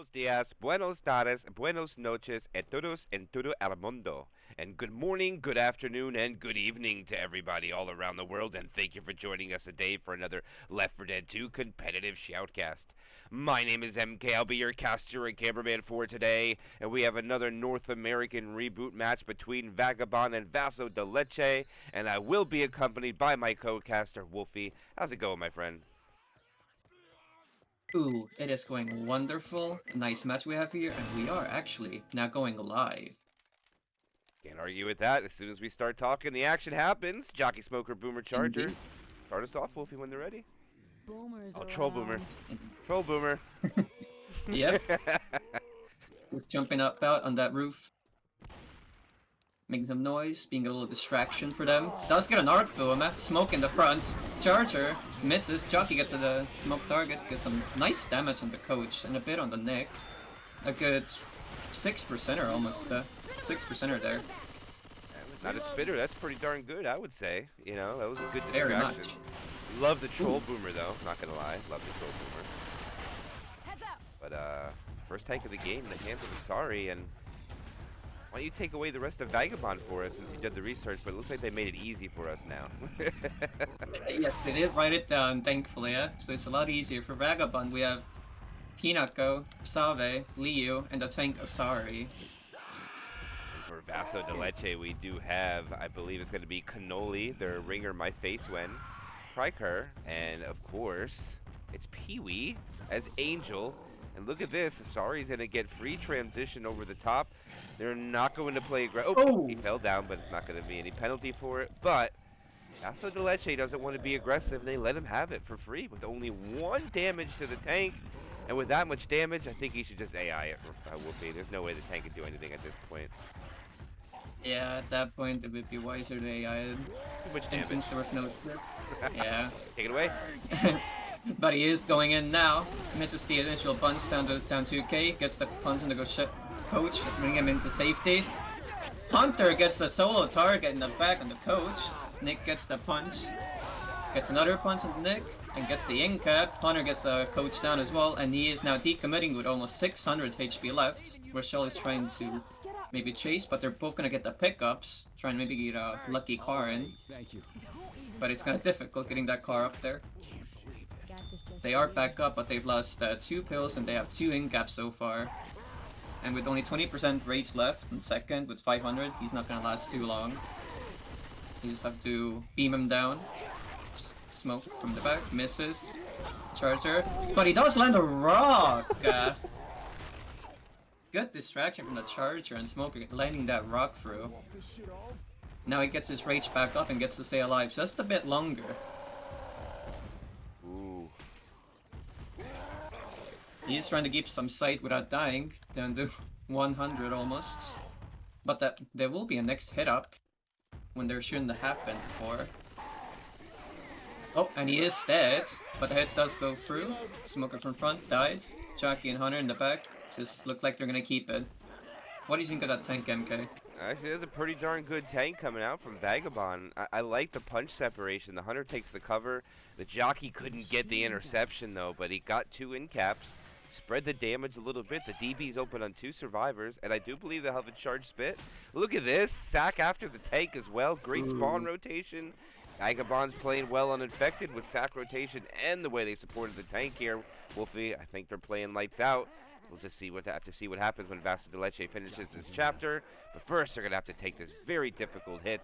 Buenos dias, buenos tardes, buenos noches, a todos en todo el mundo. And good morning, good afternoon, and good evening to everybody all around the world. And thank you for joining us today for another Left 4 Dead 2 competitive shoutcast. My name is MK. I'll be your caster and cameraman for today. And we have another North American ReBooT match between Vagabond and Vaso de Leche. And I will be accompanied by my co-caster, Wolfi. How's it going, my friend? Ooh, it is going wonderful. A nice match we have here, and we are actually now going live. Can't argue with that. As soon as we start talking, the action happens. Jockey, Smoker, Boomer, Charger. Indeed. Start us off, Wolfie, when they're ready. Boomers Oh, Troll Boomer. around. Troll Boomer. Yep, just jumping up out on that roof. Making some noise, being a little distraction for them. Does get an arc boom, smoke in the front. Charger misses, Jockey gets a smoke target, gets some nice damage on the coach and a bit on the neck. A good 6%er almost, 6%er there. Not a spitter. That's pretty darn good, I would say. You know, that was a good Very distraction. much. Love the Troll Boomer, though. Not gonna lie. Love the Troll Boomer. Heads up. But, first tank of the game, the hands of the sorry, and why don't you take away the rest of Vagabond for us since you did the research, but it looks like they made it easy for us now. Yes, they did write it down, thankfully, so it's a lot easier. For Vagabond, we have Pinako, Save, Liu, and the tank Asari. For Vaso de Leche, we do have, I believe it's going to be Cannoli, their ringer My Face When, Pryker, and of course, it's Pee-wee as Angel. And look at this, Asari's going to get free transition over the top. They're not going to play aggressive. Oh, he fell down, but it's not going to be any penalty for it. But Vaso de Leche doesn't want to be aggressive, and they let him have it for free with only 1 damage to the tank. And with that much damage, I think he should just AI it for Wolfie. There's no way the tank can do anything at this point. Yeah, at that point it would be wiser to AI it. Too much And damage. since there was no yeah. Take it away. But he is going in now. Misses the initial punch down 2k. Gets the punch on the coach, bring him into safety. Hunter gets a solo target in the back on the coach. Nick gets the punch. Gets another punch on Nick and gets the in-cap. Hunter gets the coach down as well, and he is now decommitting with almost 600 HP left. Rochelle is trying to maybe chase, but they're both gonna get the pickups. Trying to maybe get a lucky car in. Thank you. But it's kind of difficult getting that car up there. Got this just They are back up, but they've lost 2 pills and they have 2 in-caps so far. And with only 20% rage left in second with 500, he's not gonna last too long. You just have to beam him down. Smoke from the back, misses. Charger, but he does land a rock! Good distraction from the Charger and Smoker landing that rock through. Now he gets his rage back up and gets to stay alive just a bit longer. Ooh. He's trying to keep some sight without dying, down to 100 almost. But there will be a next hit up when there shouldn't have happened before. Oh, and he is dead, but the hit does go through. Smoker from front died. Jockey and Hunter in the back just look like they're gonna keep it. What do you think of that tank, MK? Actually, there's a pretty darn good tank coming out from Vagabond. I like the punch separation. The Hunter takes the cover. The Jockey couldn't get the interception, though, but he got 2 in caps. Spread the damage a little bit. The DB's open on 2 survivors, and I do believe they'll have a charge spit. Look at this. Sack after the tank as well. Great spawn rotation. Vagabond's playing well uninfected with sack rotation and the way they supported the tank here. Wolfie, I think they're playing lights out. We'll just have to see what happens when Vaso de Leche finishes this chapter. But first, they're going to have to take this very difficult hit.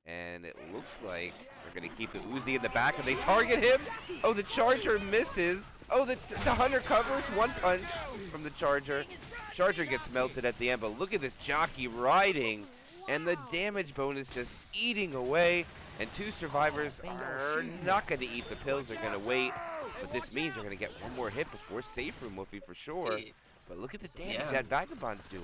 And it looks like they're going to keep the Uzi in the back, and they target him. Oh, the Charger misses. Oh, the Hunter covers 1 punch from the Charger. Charger gets melted at the end, but look at this Jockey riding. And the damage bonus just eating away. And 2 survivors are not going to eat the pills. They're going to wait. But this means they're going to get 1 more hit before safe room, Wolfie, for sure. But look at the damage that Vagabond's doing.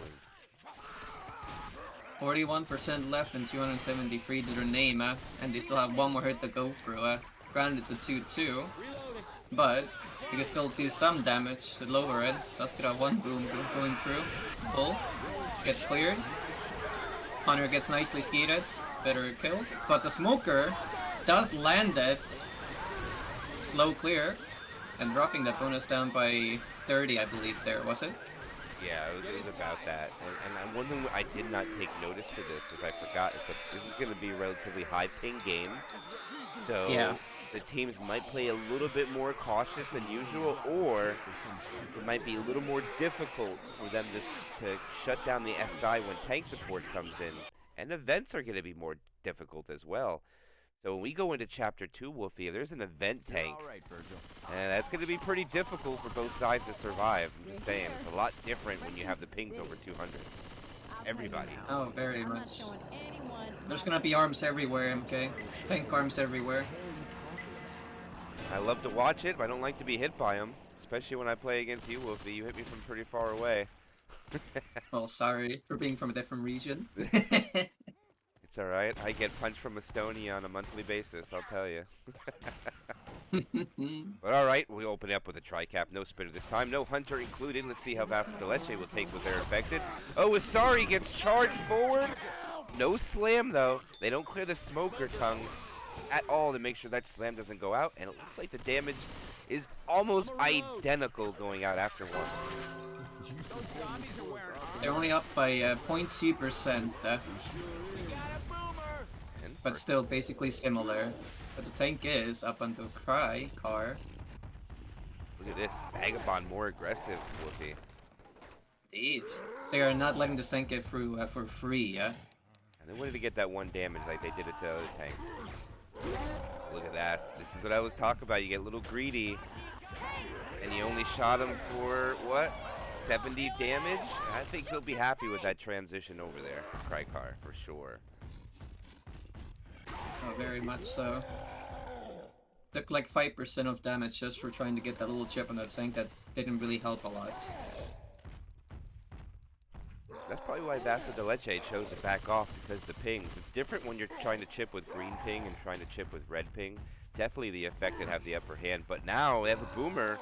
41% left and 273 to their name, and they still have 1 more hit to go through. Granted, it's a 2-2, but you can still do some damage to lower it. Does get a 1 boom going through. Pull. Gets cleared. Hunter gets nicely skated. Better killed. But the Smoker does land it. Slow clear. And dropping that bonus down by 30, I believe. There was it. Yeah, it was about that. And one thing I did not take notice to this, if I forgot, is that this is going to be a relatively high ping game. So Yeah. the teams might play a little bit more cautious than usual, or it might be a little more difficult for them to shut down the SI when tank support comes in. And events are going to be more difficult as well. So when we go into Chapter 2, Wolfi, if there's an event tank, and that's going to be pretty difficult for both sides to survive. I'm just saying, it's a lot different when you have the pings over 200. Everybody. Oh, very I'm not much. showing anyone There's my gonna be arms everywhere, MK. Tank arms everywhere. I love to watch it, but I don't like to be hit by them. Especially when I play against you, Wolfi. You hit me from pretty far away. Well, sorry for being from a different region. It's alright. I get punched from Estonia on a monthly basis, I'll tell you. But alright, we open up with a tri-cap. No spitter this time. No hunter included. Let's see how Vaso de Leche will take what they're infected. Oh, Asari gets charged forward. No slam, though. They don't clear the smoker tongue at all to make sure that slam doesn't go out. And it looks like the damage is almost identical going out after one. They're only up by 0.2%, but still basically similar. But the tank is up onto Cry car. Look at this. Vagabond more aggressive, Wolfi. Indeed. They are not letting the tank get through for free, yeah? And they wanted to get that one damage like they did it to other tanks. Look at that. This is what I was talking about. You get a little greedy. And you only shot him for, what? 70 damage? I think he'll be happy with that transition over there. Crykar, for sure. Oh, very much so. Took like 5% of damage just for trying to get that little chip on the tank that didn't really help a lot. That's probably why Vaso de Leche chose to back off, because the pings. It's different when you're trying to chip with green ping and trying to chip with red ping. Definitely the affected have the upper hand, but now they have a boomer.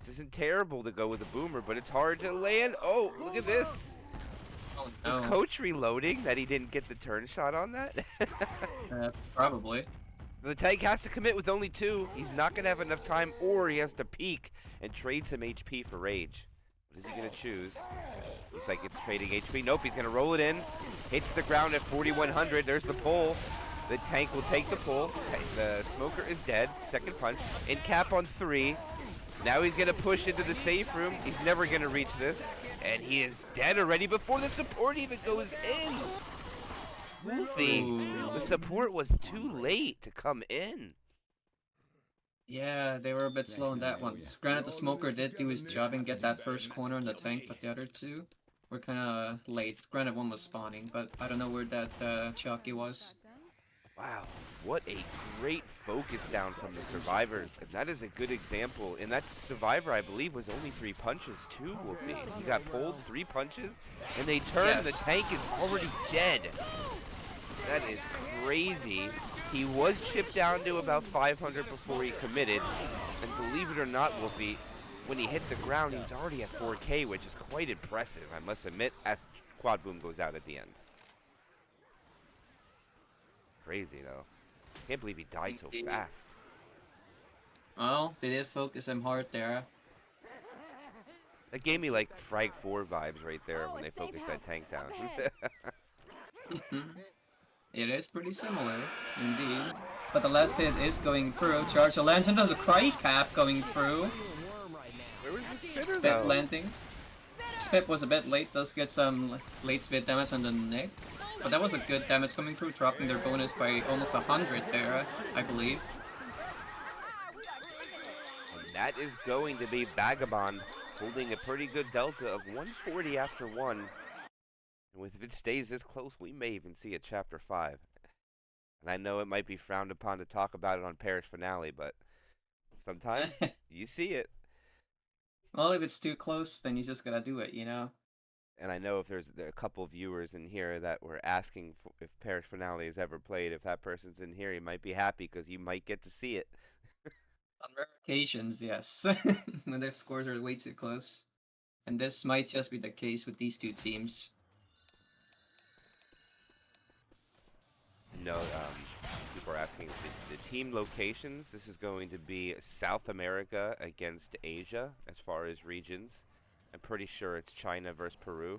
This isn't terrible to go with a boomer, but it's hard to land. Oh, look at this. Oh, Was no. Coach reloading that he didn't get the turn shot on that? Probably. The tank has to commit with only 2. He's not going to have enough time, or he has to peek and trade some HP for rage. What is he going to choose? Looks like it's trading HP. Nope, he's going to roll it in. Hits the ground at 4,100. There's the pull. The tank will take the pull. The smoker is dead. Second punch. In cap on 3. Now he's going to push into the safe room. He's never going to reach this. And he is dead already before the support even goes in. Wolfi, Ooh. the support was too late to come in. Yeah, they were a bit slow on that one. Granted, the smoker did do his job and get that first corner on the tank, but the other two were kind of late. Granted, one was spawning, but I don't know where that Chalky was. Wow, what a great focus down from the survivors. And that is a good example. And that survivor, I believe, was only 3 punches too, Wolfi. He got pulled 3 punches, and they turn. Yes. The tank is already dead. That is crazy. He was chipped down to about 500 before he committed. And believe it or not, Wolfi, when he hit the ground, he's already at 4K, which is quite impressive, I must admit, as Quad Boom goes out at the end. Crazy, though. Can't believe he died so fast. Well, they did focus him hard there. That gave me, like, Frag 4 vibes right there when they focused that tank down. It is pretty similar, indeed. But the last hit is going through. Charge lands into the Cry cap going through. Where was the spitter, Spit though? landing. Spit was a bit late, does get some late spit damage on the neck. But that was a good damage coming through, dropping their bonus by almost 100 there, I believe. And that is going to be Vagabond holding a pretty good delta of 140 after 1. And if it stays this close, we may even see a Chapter 5. And I know it might be frowned upon to talk about it on Parish Finale, but sometimes you see it. Well, if it's too close, then you just gotta do it, you know? And I know if there are a couple viewers in here that were asking if Parish Finale has ever played, if that person's in here, you might be happy because you might get to see it. On rare occasions, yes. When their scores are way too close. And this might just be the case with these two teams. No, before asking the team locations. This is going to be South America against Asia as far as regions. I'm pretty sure it's China versus Peru.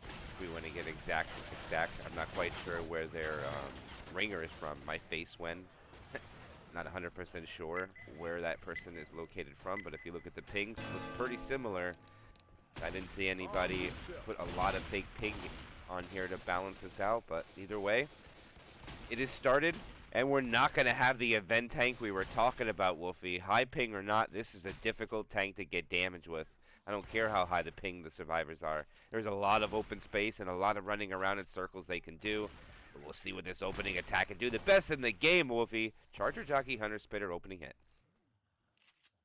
If we want to get exact, I'm not quite sure where their ringer is from. My face went. Not 100% sure where that person is located from, but if you look at the pings, it looks pretty similar. I didn't see anybody put a lot of big ping on here to balance this out, but either way, it is started, and we're not going to have the event tank we were talking about, Wolfi. High ping or not, this is a difficult tank to get damage with. I don't care how high the ping the survivors are. There's a lot of open space and a lot of running around in circles they can do. But we'll see what this opening attack can do. The best in the game, Wolfi. Charger, Jockey, Hunter, Spitter, opening hit.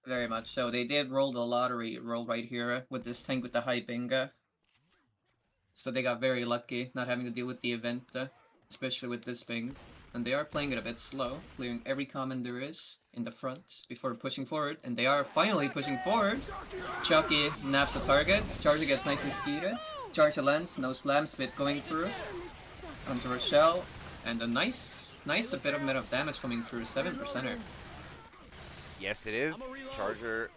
Very much so. They did roll the lottery roll right here with this tank with the high binga. So they got very lucky not having to deal with the event, especially with this ping. And they are playing it a bit slow, clearing every common there is in the front before pushing forward. And they are finally pushing forward. Chucky naps the target. Charger gets nicely speeded. Charger lands, no slam spit going through. Onto Rochelle. And a nice a bit of damage coming through. 7%er. Yes, it is. Charger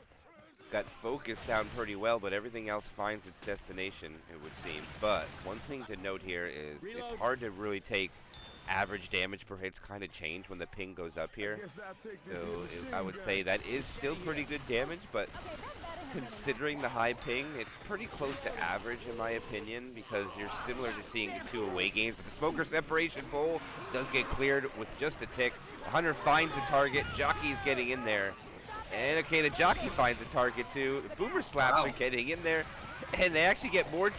got focused down pretty well, but everything else finds its destination, it would seem. But one thing to note here is it's hard to really take average damage per hit's kind of change when the ping goes up here. So I would say that is still pretty good damage, but considering the high ping, it's pretty close to average in my opinion, because you're similar to seeing the 2 away games. But the smoker separation bowl does get cleared with just a tick. The Hunter finds the target. Jockey's getting in there. And okay, the Jockey finds a target too. The Boomer slaps are getting in there. And they actually get more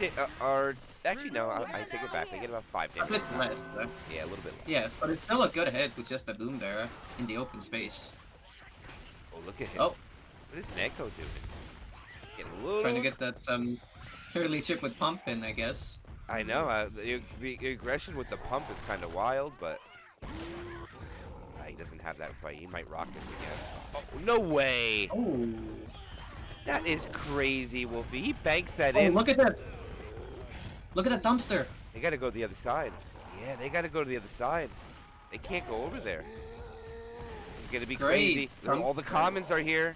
actually, no, I take it back. They get about 5 damage. A bit less, though. Yeah, a little bit less. Yes, but it's still a good hit with just a boom there in the open space. Oh, look at him. Oh. What is Neko doing? Getting a little... Trying to get that early chip with pump in, I guess. I know. The aggression with the pump is kind of wild, but... he doesn't have that fight. He might rock this again. Oh, no way! Oh. That is crazy, Wolfi. He banks that Oh, in. look at that! Look at that dumpster! They gotta go to the other side. Yeah, they gotta go to the other side. They can't go over there. It's gonna be crazy. All the commons are here.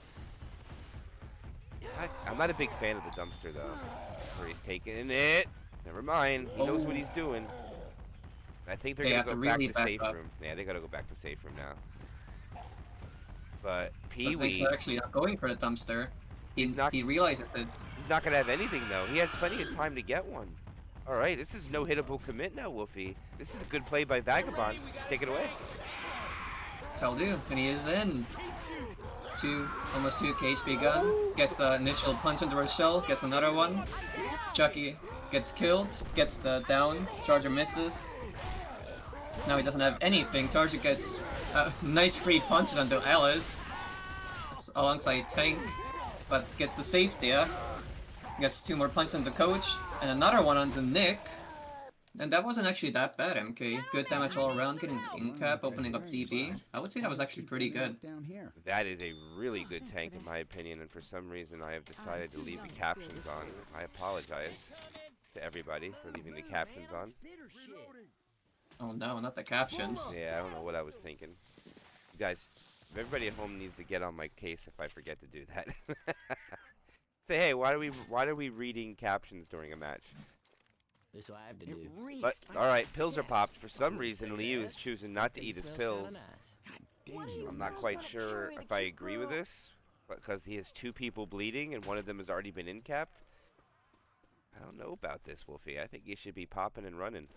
I'm not a big fan of the dumpster, though. Where he's taking it. Never mind. He knows what he's doing. I think they're gonna go back to safe room. Yeah, they gotta go back to safe room now. But Pee-wee... But actually not going for the dumpster. He realizes that... He's not gonna have anything, though. He had plenty of time to get one. Alright, this is no hittable commit now, Wolfi. This is a good play by Vagabond. Take it away. Shall do. And he is in. Almost 2 HP gun. Gets the initial punch into Rochelle. Gets another one. Chucky gets killed. Gets the down. Charger misses. Now he doesn't have anything. Charger gets nice free punches onto Alice. Alongside Tank. But gets the safety. Gets 2 more punches on the coach. And another one onto Nick. And that wasn't actually that bad, MK. Good damage all around, getting the in cap, opening up DB. I would say that was actually pretty good. That is a really good tank in my opinion, and for some reason I have decided to leave the captions on. I apologize to everybody for leaving the captions on. Oh no, not the captions. Yeah, I don't know what I was thinking. You guys, everybody at home needs to get on my case if I forget to do that. Say, hey, why are we reading captions during a match? That's what I have to do. But alright, pills are popped. For some reason, Liu is choosing not to eat his pills. I'm not quite sure if I agree with this, because he has 2 people bleeding and one of them has already been in-capped. I don't know about this, Wolfi. I think he should be popping and running.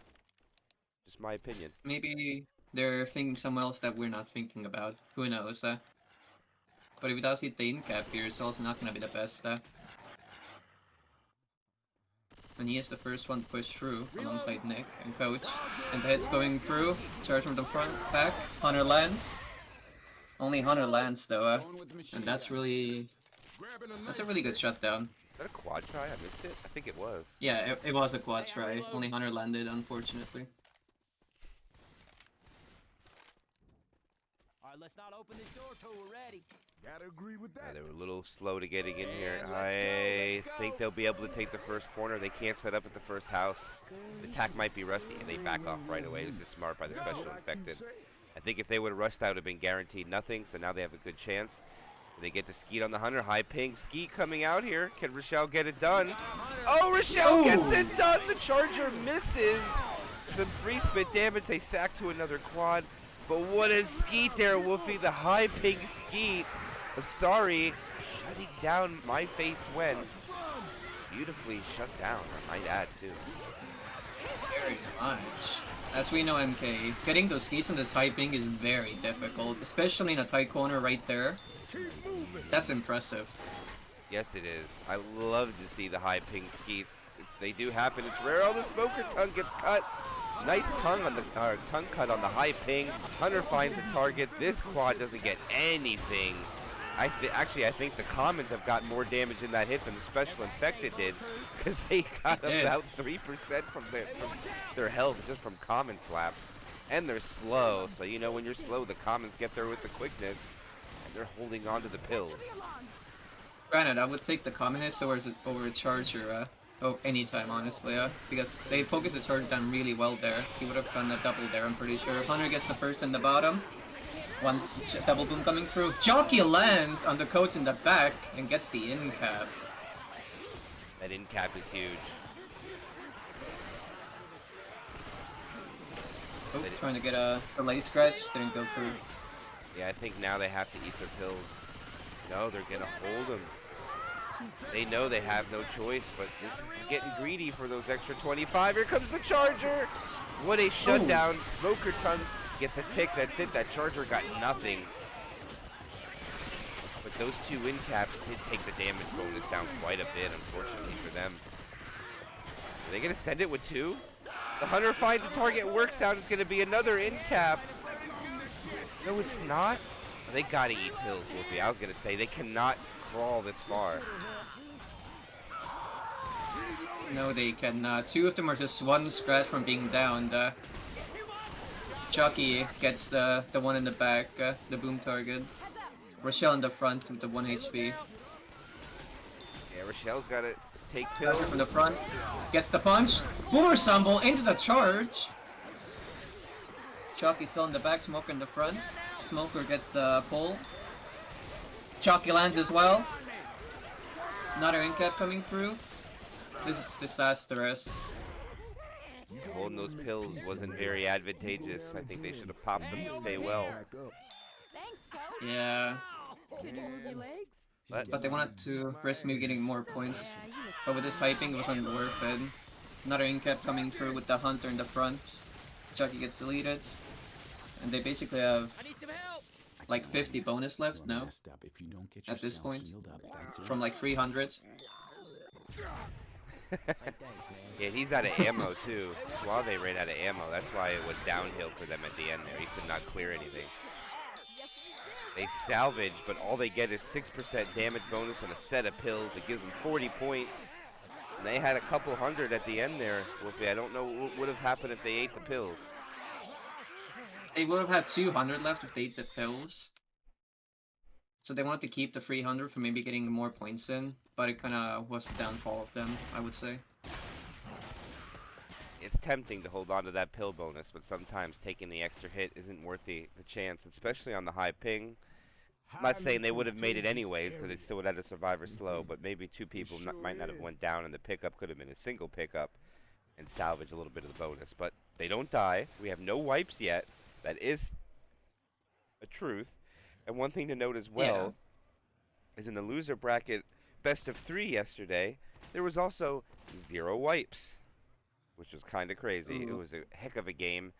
Just my opinion. Maybe they're thinking somewhere else that we're not thinking about. Who knows? But if he does hit the in-cap here, it's also not gonna be the best. And he is the first one to push through alongside Nick and Coach. And the hit's going through. Charge from the front, back. Hunter lands. Only Hunter lands though, and that's a really good shutdown. Is that a quad try? I missed it? I think it was. Yeah, it was a quad try. Only Hunter landed, unfortunately. Alright, let's not open this door till we're ready. Gotta agree with that. They were a little slow to getting in here. I think they'll be able to take the first corner. They can't set up at the first house. The attack might be rusty, and they back off right away. This is smart by the special infected. I think if they would have rushed, that would have been guaranteed nothing. So now they have a good chance. They get to Skeet on the Hunter. High ping. Skeet coming out here. Can Rochelle get it done? Oh, Rochelle gets it done. The Charger misses. Some free spit damage. They sack to another quad. But what is Skeet there, Wolfi? The high ping Skeet. Sorry. Shutting down My Face When. Beautifully shut down, I might add, too. Very much. As we know, MK, getting those Skeets in this high ping is very difficult, especially in a tight corner right there. That's impressive. Yes, it is. I love to see the high ping Skeets. They do happen. It's rare. Oh, the smoker tongue gets cut. Nice tongue on the tongue cut on the high ping. Hunter finds the target. This quad doesn't get anything. I think the commons have got more damage in that hit than the special infected did, because they got about 3% from their health just from common slaps, and they're slow. So you know when you're slow, the commons get there with the quickness, and they're holding on to the pills. Granted, I would take the common hits over a Charger anytime, honestly, because they focus the Charger down really well there. He would have done a double there, I'm pretty sure. Hunter gets the first in the bottom. One double boom coming through. Jockey lands on the coach in the back and gets the in cap. That in cap is huge. Oh, trying to get a delay scratch, didn't go through. Yeah, I think now they have to eat their pills. No, they're gonna hold them. They know they have no choice, but this is getting greedy for those extra 25. Here comes the Charger! What a shutdown. Smoker tongue gets a tick, that's it. That Charger got nothing. But those two in caps did take the damage bonus down quite a bit, unfortunately for them. Are they gonna send it with two? The Hunter finds a target, works out. It's gonna be another in cap. No, it's not. They gotta eat pills, Wolfi. I was gonna say they cannot crawl this far. No, they cannot. Two of them are just one scratch from being down. Jockey gets the one in the back, the boom target. Rochelle in the front with the 1 HP. Yeah, Rochelle's gotta take pills. From the front, gets the punch. Boomer Stumble into the charge. Jockey still in the back, Smoker in the front. Smoker gets the pull. Jockey lands as well. Another in cap coming through. This is disastrous. Holding those pills wasn't very advantageous. I think they should have popped them to stay well. Thanks, coach. Yeah, Could you move your legs? but they wanted to risk me getting more points. But with this hyping, it wasn't worth it. Another in cap coming through with the Hunter in the front. Jockey gets deleted. And they basically have like 50 bonus left now. At this point. From like 300. Yeah, he's out of ammo too. Suave ran out of ammo. That's why it was downhill for them at the end there. He could not clear anything. They salvage, but all they get is 6% damage bonus and a set of pills. It gives them 40 points. And they had a couple hundred at the end there, Wolfie. I don't know what would have happened if they ate the pills. They would have had 200 left if they ate the pills. So they wanted to keep the 300 for maybe getting more points in, but it kind of was the downfall of them, I would say. It's tempting to hold on to that pill bonus, but sometimes taking the extra hit isn't worth the chance, especially on the high ping. I'm not saying they would have made it anyways, because they still would have had a survivor slow, but maybe two people might not have went down, and the pickup could have been a single pickup and salvage a little bit of the bonus. But they don't die. We have no wipes yet. That is a truth. And one thing to note as well is in the loser bracket best of 3 yesterday, there was also 0 wipes, which was kind of crazy. It was a heck of a game.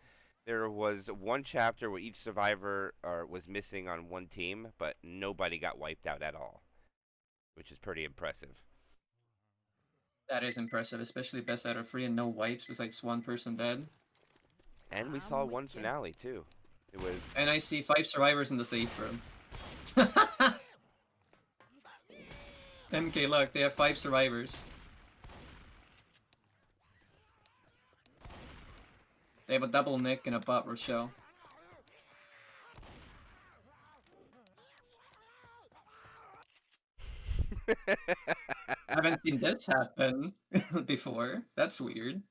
There was one chapter where each survivor was missing on one team, but nobody got wiped out at all, which is pretty impressive. That is impressive, especially best out of 3 and no wipes besides one person dead. And we saw one finale too. It was. And I see 5 survivors in the safe room. MK, look, they have 5 survivors. They have a double Nick and a bot Rochelle. I haven't seen this happen before. That's weird.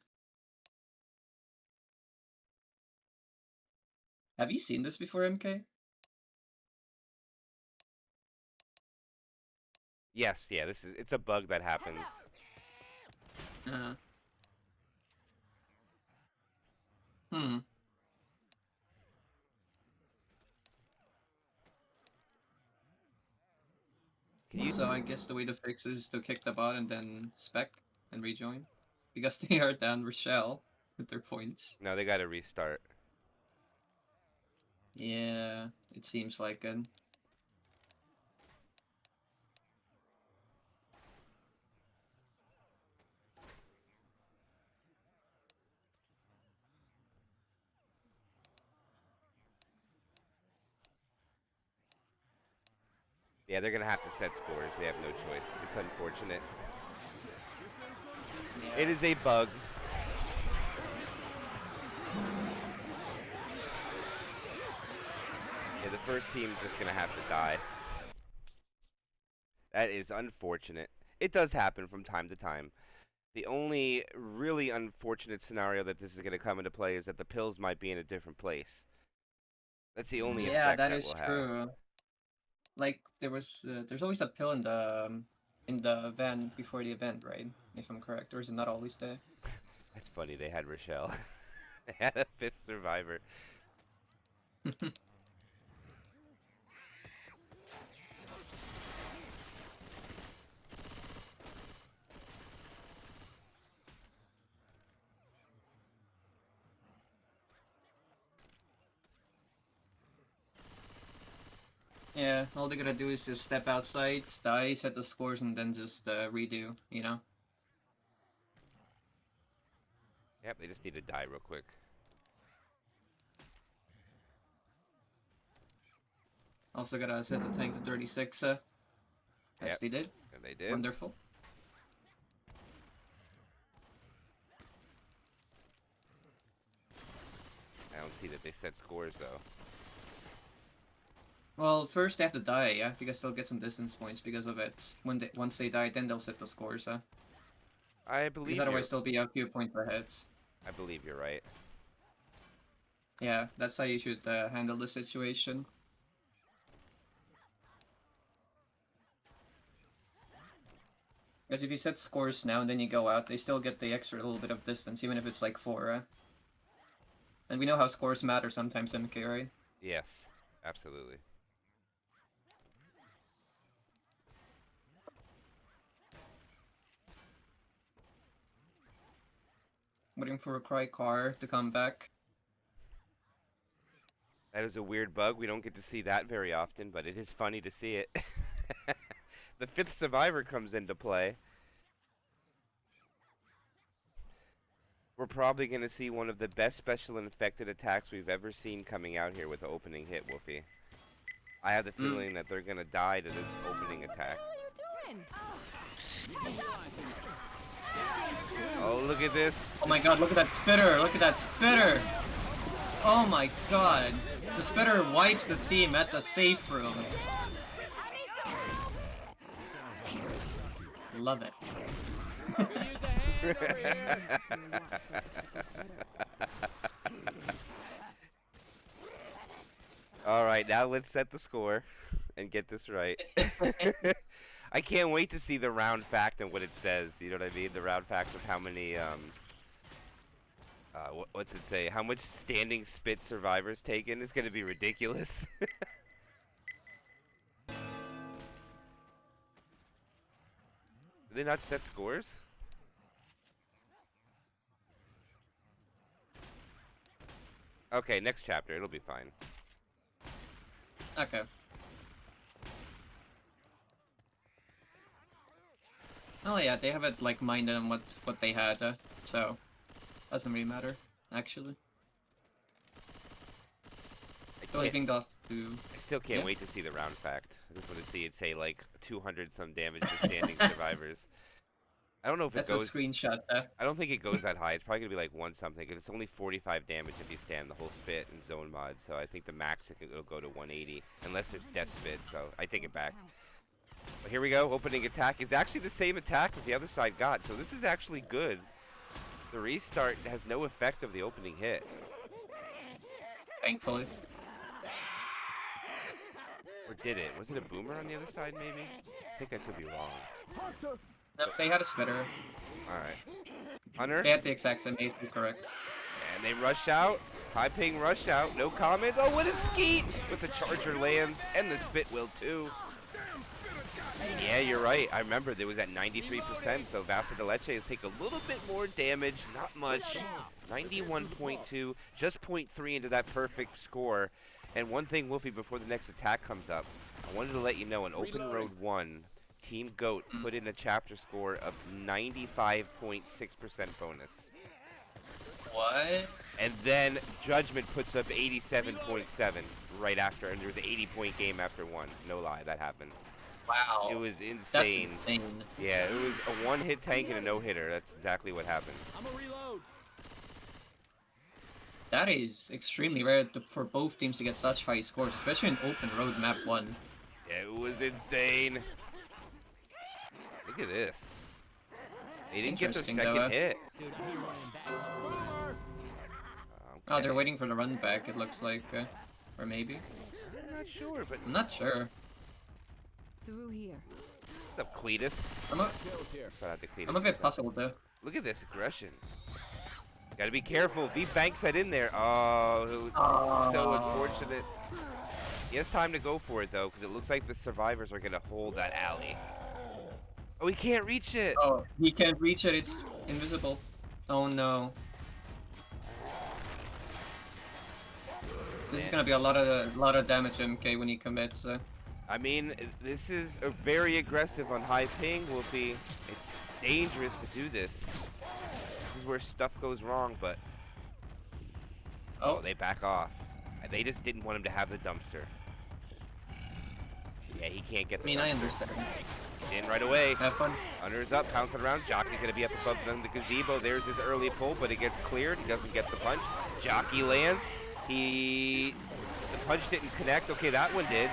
Have you seen this before, MK? Yes, yeah, it's a bug that happens. Uh. Hmm. So I guess the way to fix this is to kick the bot and then spec and rejoin. Because they are down Rochelle with their points. No, they gotta restart. Yeah, it seems like it. Yeah, they're gonna have to set scores. They have no choice. It's unfortunate. Yeah. It is a bug. Yeah, the first team's just gonna have to die. That is unfortunate. It does happen from time to time. The only really unfortunate scenario that this is gonna come into play is that the pills might be in a different place. That's the only Yeah, effect that that is will have. true. Like there's always a pill in the van before the event, right? If I'm correct, or is it not always there? That's funny. They had Rochelle. They had a 5th survivor. Yeah, all they gotta do is just step outside, die, set the scores, and then just redo, you know? Yep, they just need to die real quick. Also gotta set the tank to 36, as Yep, they did. and they did. Wonderful. I don't see that they set scores though. Well, first they have to die, yeah, because they'll get some distance points because of it. Once they die, then they'll set the scores, I believe because otherwise they'll be a few points ahead. I believe you're right. Yeah, that's how you should handle the situation. Because if you set scores now and then you go out, they still get the extra little bit of distance, even if it's like 4. And we know how scores matter sometimes, MK, right? Yes, absolutely. Waiting for a cry car to come back. That is a weird bug. We don't get to see that very often, but it is funny to see it. The 5th survivor comes into play. We're probably going to see one of the best special infected attacks we've ever seen coming out here with the opening hit, Wolfi. I have the feeling that they're going to die to this opening attack. What are you doing? Oh, look at this. Oh my god, look at that spitter! Look at that spitter! Oh my god! The spitter wipes the team at the safe room. Love it. Alright, now let's set the score and get this right. I can't wait to see the round fact and what it says. You know what I mean? The round fact of how many, what's it say? How much standing spit survivors taken is going to be ridiculous. Did they not set scores? Okay, next chapter. It'll be fine. Okay. Oh yeah, they haven't like minded on what they had, so doesn't really matter actually. The only thing they'll do. I still can't Yeah. wait to see the round fact. I just want to see it say like 200 some damage to standing survivors. I don't know if That's it goes. a screenshot. I don't think it goes that high. It's probably gonna be like 1 something. 'Cause it's only 45 damage if you stand the whole spit in zone mod. So I think the max it'll go to 180 unless there's death spit. So I take it back. But here we go. Opening attack is actually the same attack that the other side got. So this is actually good. The restart has no effect of the opening hit. Thankfully. Or did it? Was it a boomer on the other side, maybe? I think I could be wrong. Nope, they had a spitter. Alright. Hunter? They had the exact same AP, correct. And they rush out. High ping rush out. No comments. Oh, what a skeet! With the charger lands, and the spit will too. Yeah, you're right. I remember there was at 93%, so Vaso de Leche has taken a little bit more damage. Not much. 91.2. Just 0.3 into that perfect score. And one thing, Wolfi, before the next attack comes up, I wanted to let you know, in Open Road 1, Team GOAT put in a chapter score of 95.6% bonus. What? And then Judgment puts up 87.7 right after, and there was an 80-point game after one. No lie, that happened. Wow. It was That's insane. insane. Yeah, it was a one-hit tank and a no-hitter. That's exactly what happened. I'm a reload. That is extremely rare for both teams to get such high scores, especially in Open Road Map 1. Yeah, it was insane. Look at this. They didn't get their Interesting, second though. hit. Dude, I'm here running back. Oh, they're Okay. waiting for the run back, it looks like. Or maybe? I'm not sure, but I'm not sure. Through here. what's up, Cletus? Kills here. Shout out to Cletus. I'm a bit puzzled though. Look at this aggression. Gotta be careful. If he banks that in there, oh, so unfortunate. He has time to go for it though, because it looks like the survivors are gonna hold that alley. Oh, he can't reach it. Oh, he can't reach it, it's invisible. Oh no. This is gonna be a lot of damage MK when he commits. I mean, this is a very aggressive on high ping. Will be. It's dangerous to do this. This is where stuff goes wrong, but Oh, they back off. They just didn't want him to have the dumpster. Yeah, he can't get the I mean, I dumpster. understand. He's in right away. Have fun. Hunter's up, pouncing around. Jockey's gonna be up above them. The gazebo. There's his early pull, but it gets cleared. He doesn't get the punch. Jockey lands. The punch didn't connect. Okay, that one did.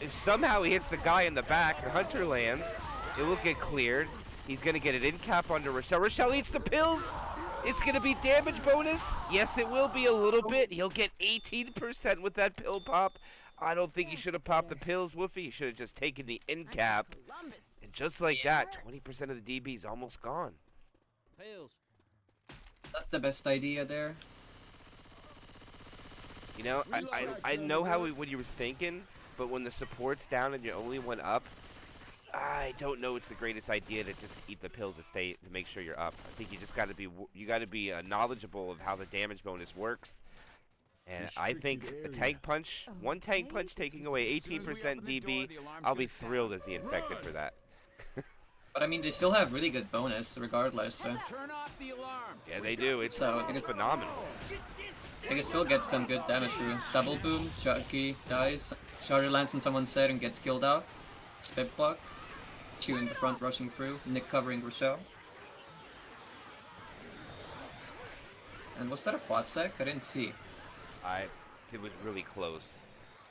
If somehow he hits the guy in the back, and Hunter lands, it will get cleared. He's gonna get an in cap onto Rochelle. Rochelle eats the pills. It's gonna be damage bonus. Yes, it will be a little bit. He'll get 18% with that pill pop. I don't think he should have popped the pills, Wolfi. He should have just taken the in cap. And just like that, 20% of the DB is almost gone. Pills. That's the best idea there. You know, I know what you were thinking, but when the support's down and you're only one up, I don't know it's the greatest idea to just eat the pills to make sure you're up. I think you just got to be knowledgeable of how the damage bonus works. And I think a tank punch, one tank punch taking away 18% DB, I'll be thrilled as the infected for that. But I mean, they still have really good bonus regardless. Turn off the alarm. Yeah, they do. It's So, I think it's phenomenal. They can still get some good damage through. Double boom, Jockey dies, Charger lands on someone's head and gets killed out. Spit block. Two in the front rushing through, Nick covering Rochelle. And was that a quad sec? I didn't see. It was really close.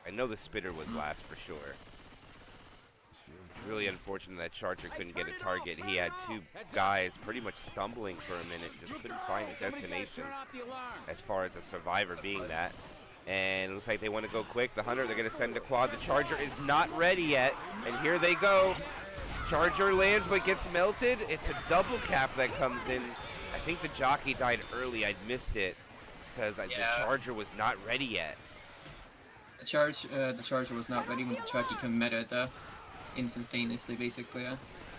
I know the spitter was last for sure. It's really unfortunate that Charger couldn't get a target. He had two guys pretty much stumbling for a minute, just couldn't find a destination Turn off the alarm. as far as a survivor being that. And it looks like they want to go quick. The Hunter, they're going to send a quad. The Charger is not ready yet. And here they go. Charger lands but gets melted. It's a double cap that comes in. I think the Jockey died early. I'd missed it because the Charger was not ready yet. The Charger was not ready when the Jockey committed instantaneously, basically.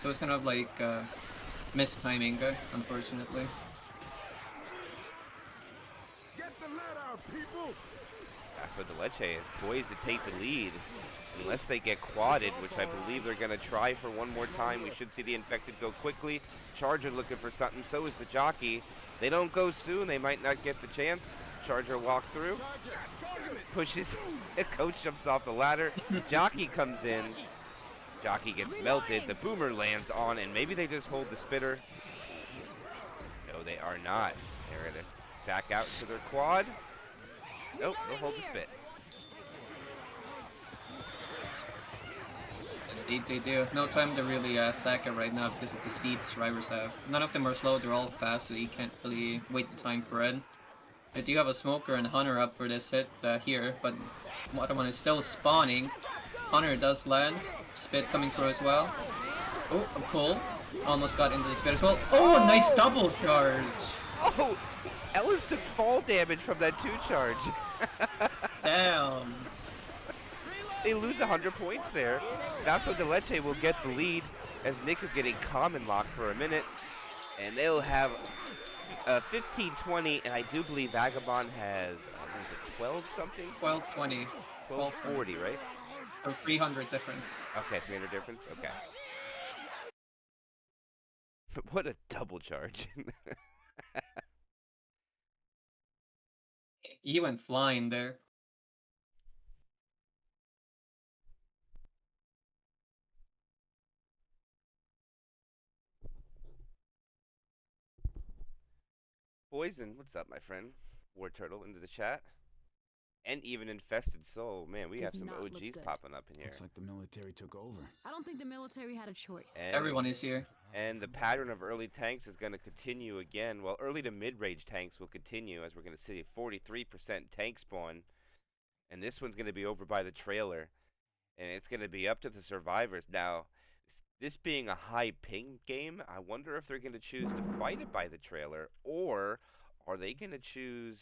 So it's kind of like missed timing, unfortunately. Get the lead out, people! Vaso de Leche is poised to take the lead. Unless they get quadded, which I believe they're going to try for one more time. We should see the infected go quickly. Charger looking for something, so is the Jockey. They don't go soon, they might not get the chance. Charger walks through, pushes, Coach jumps off the ladder. Jockey comes in. Jockey gets melted, the Boomer lands on, and maybe they just hold the spitter. No, they are not. They're going to sack out to their quad. Nope, they'll hold the spit. They do. No time to really sack it right now because of the speed survivors have. None of them are slow, they're all fast, so you can't really wait the time for it. I do have a Smoker and Hunter up for this hit here, but the other one is still spawning. Hunter does land. Spit coming through as well. Oh, cool. Almost got into the Spit as well. Oh, a nice double charge! Oh! Ellis took fall damage from that 2 charge. Damn. They lose 100 points there. Vaso de Leche will get the lead as Nick is getting common lock for a minute. And they'll have 15-20, and I do believe Vagabond has, what is it, 12 something? 12-20. 12-40, right? So 300 difference. Okay, 300 difference? Okay. But what a double charge. He went flying there. Poison, what's up, my friend? War Turtle into the chat. And even Infested Soul. Man, we Does have some not look OGs good. popping up in here. Looks like the military took over. I don't think the military had a choice. And, Everyone is here. And the pattern of early tanks is going to continue again. Well, early to mid-range tanks will continue as we're going to see 43% tank spawn. And this one's going to be over by the trailer. And it's going to be up to the survivors. Now, this being a high ping game, I wonder if they're going to choose to fight it by the trailer, or are they going to choose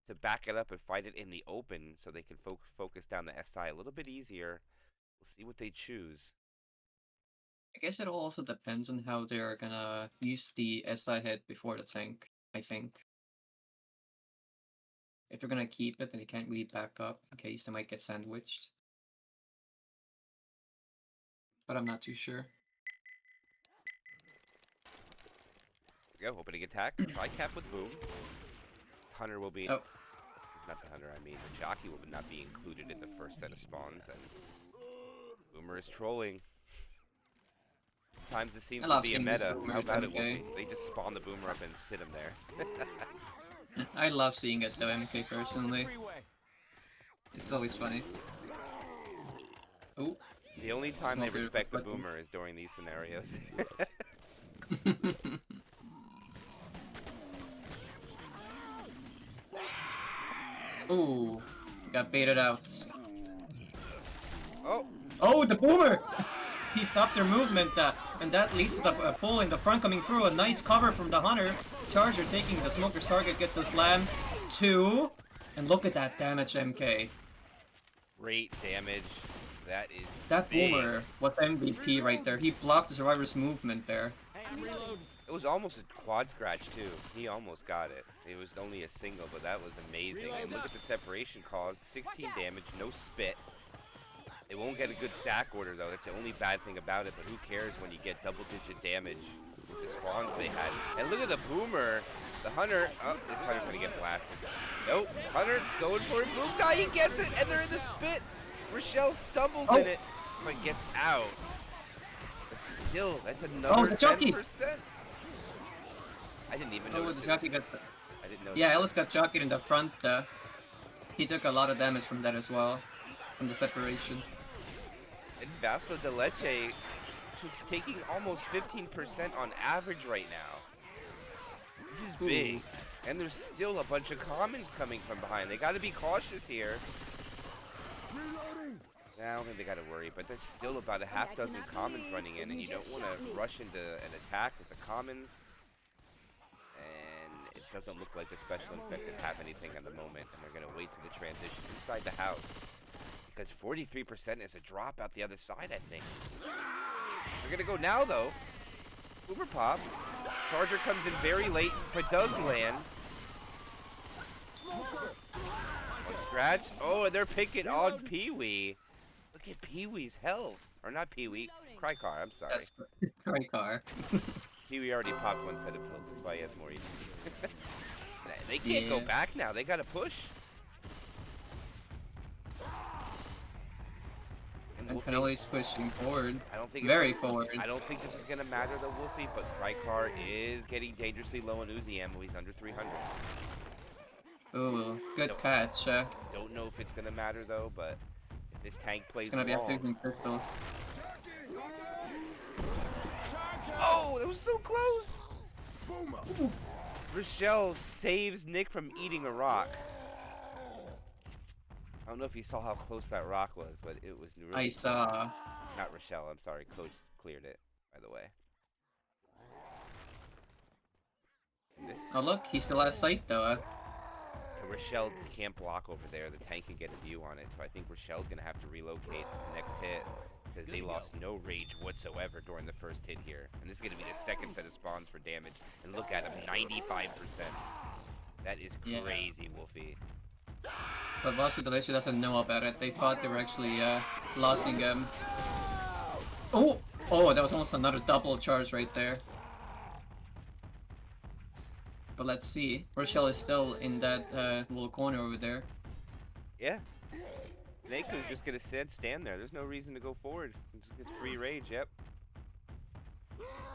to back it up and fight it in the open so they can focus down the SI a little bit easier. We'll see what they choose. I guess it also depends on how they're gonna use the SI head before the tank, I think. If they're gonna keep it, then they can't really back up in case they might get sandwiched. But I'm not too sure. There we go, opening attack. Tri-cap with boom. Hunter will be... Oh. Not the hunter, I mean the jockey will not be included in the first set of spawns, and Boomer is trolling. Sometimes it seems to be a meta. How about it, Wolfi? They just spawn the Boomer up and sit him there. I love seeing it though, MK personally. It's always funny. Ooh. The only time they Smoker respect the button. Boomer is during these scenarios. Ooh, got baited out. Oh! Oh, the Boomer! He stopped their movement, and that leads to the pull in the front coming through. A nice cover from the Hunter. Charger taking the Smoker's target, gets a slam. 2. And look at that damage, MK. Great damage. That is That big. Boomer was MVP right there. He blocked the Survivor's movement there. Hey, I'm reloading. It was almost a quad scratch, too. He almost got it. It was only a single, but that was amazing. And look at the separation caused. 16 damage, no spit. It won't get a good sack order, though. That's the only bad thing about it, but who cares when you get double-digit damage with the spawns they had. And look at the Boomer. The Hunter. Oh, this Hunter's going to get blasted. Nope. Hunter going for it. Boom guy, he gets it, and they're in the spit. Rochelle stumbles in it, but gets out. But still, that's another the jockey. 10%. I didn't even know. Oh, the jockey got... I didn't know. Yeah, Ellis got jockeyed in the front. He took a lot of damage from that as well. From the separation. And Vaso de Leche taking almost 15% on average right now. This is big. And there's still a bunch of commons coming from behind. They got to be cautious here. I don't think they got to worry, but there's still about a half dozen commons running in, and you don't want to rush into an attack with the commons. And it doesn't look like the special infected have anything at the moment, and they're going to wait for the transition inside the house. Because 43% is a drop out the other side, I think. They're going to go now, though. Boomer pop. Charger comes in very late, but does land. One scratch. Oh, and they're picking on Pee-wee. Look at Pee-wee's health. Or not Pee-wee. Crycar, I'm sorry. That's great car. Pee-wee already popped one set of pills. That's why he has more HP. They can't go back now. They got to push. And Canelli's pushing forward. I don't think Very forward. I don't think this is gonna matter though, Wolfi, but Crycar is getting dangerously low on Uzi ammo. He's under 300. Ooh, good Nope. catch. Don't know if it's gonna matter though, but if this tank plays It's gonna be long... active pistols. Oh, that was so close! Rochelle saves Nick from eating a rock. I don't know if you saw how close that rock was, but it was really I saw. Not Rochelle, I'm sorry. Coach cleared it, by the way. Oh look, he still has sight though. Rochelle can't block over there. The tank can get a view on it, so I think Rochelle's going to have to relocate the next hit. Because they lost no rage whatsoever during the first hit here. And this is going to be the second set of spawns for damage. And look at him, 95%. That is crazy, Wolfi. But Vaso de Leche doesn't know about it. They thought they were actually losing him. Oh! Oh, that was almost another double charge right there. But let's see. Rochelle is still in that little corner over there. Yeah. Naku's just going to stand there. There's no reason to go forward. He just gets free rage, yep.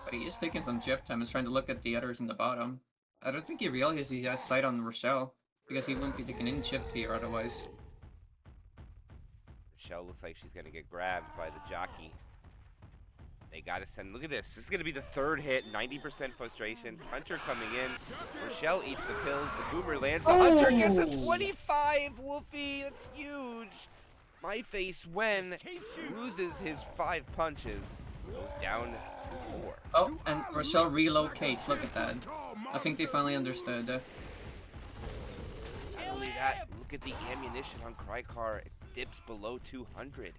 But he is taking some GF time. He's trying to look at the others in the bottom. I don't think he realizes he has sight on Rochelle. Because he wouldn't be taking any chip here otherwise. Rochelle looks like she's going to get grabbed by the jockey. They got to send... Look at this. This is going to be the third hit. 90% frustration. Hunter coming in. Rochelle eats the pills. The boomer lands. The Hunter gets a 25, Wolfi. That's huge. My face when loses his 5 punches. Goes down to 4. Oh, and Rochelle relocates. Look at that. I think they finally understood. Not only that, look at the ammunition on Krykar. It dips below 200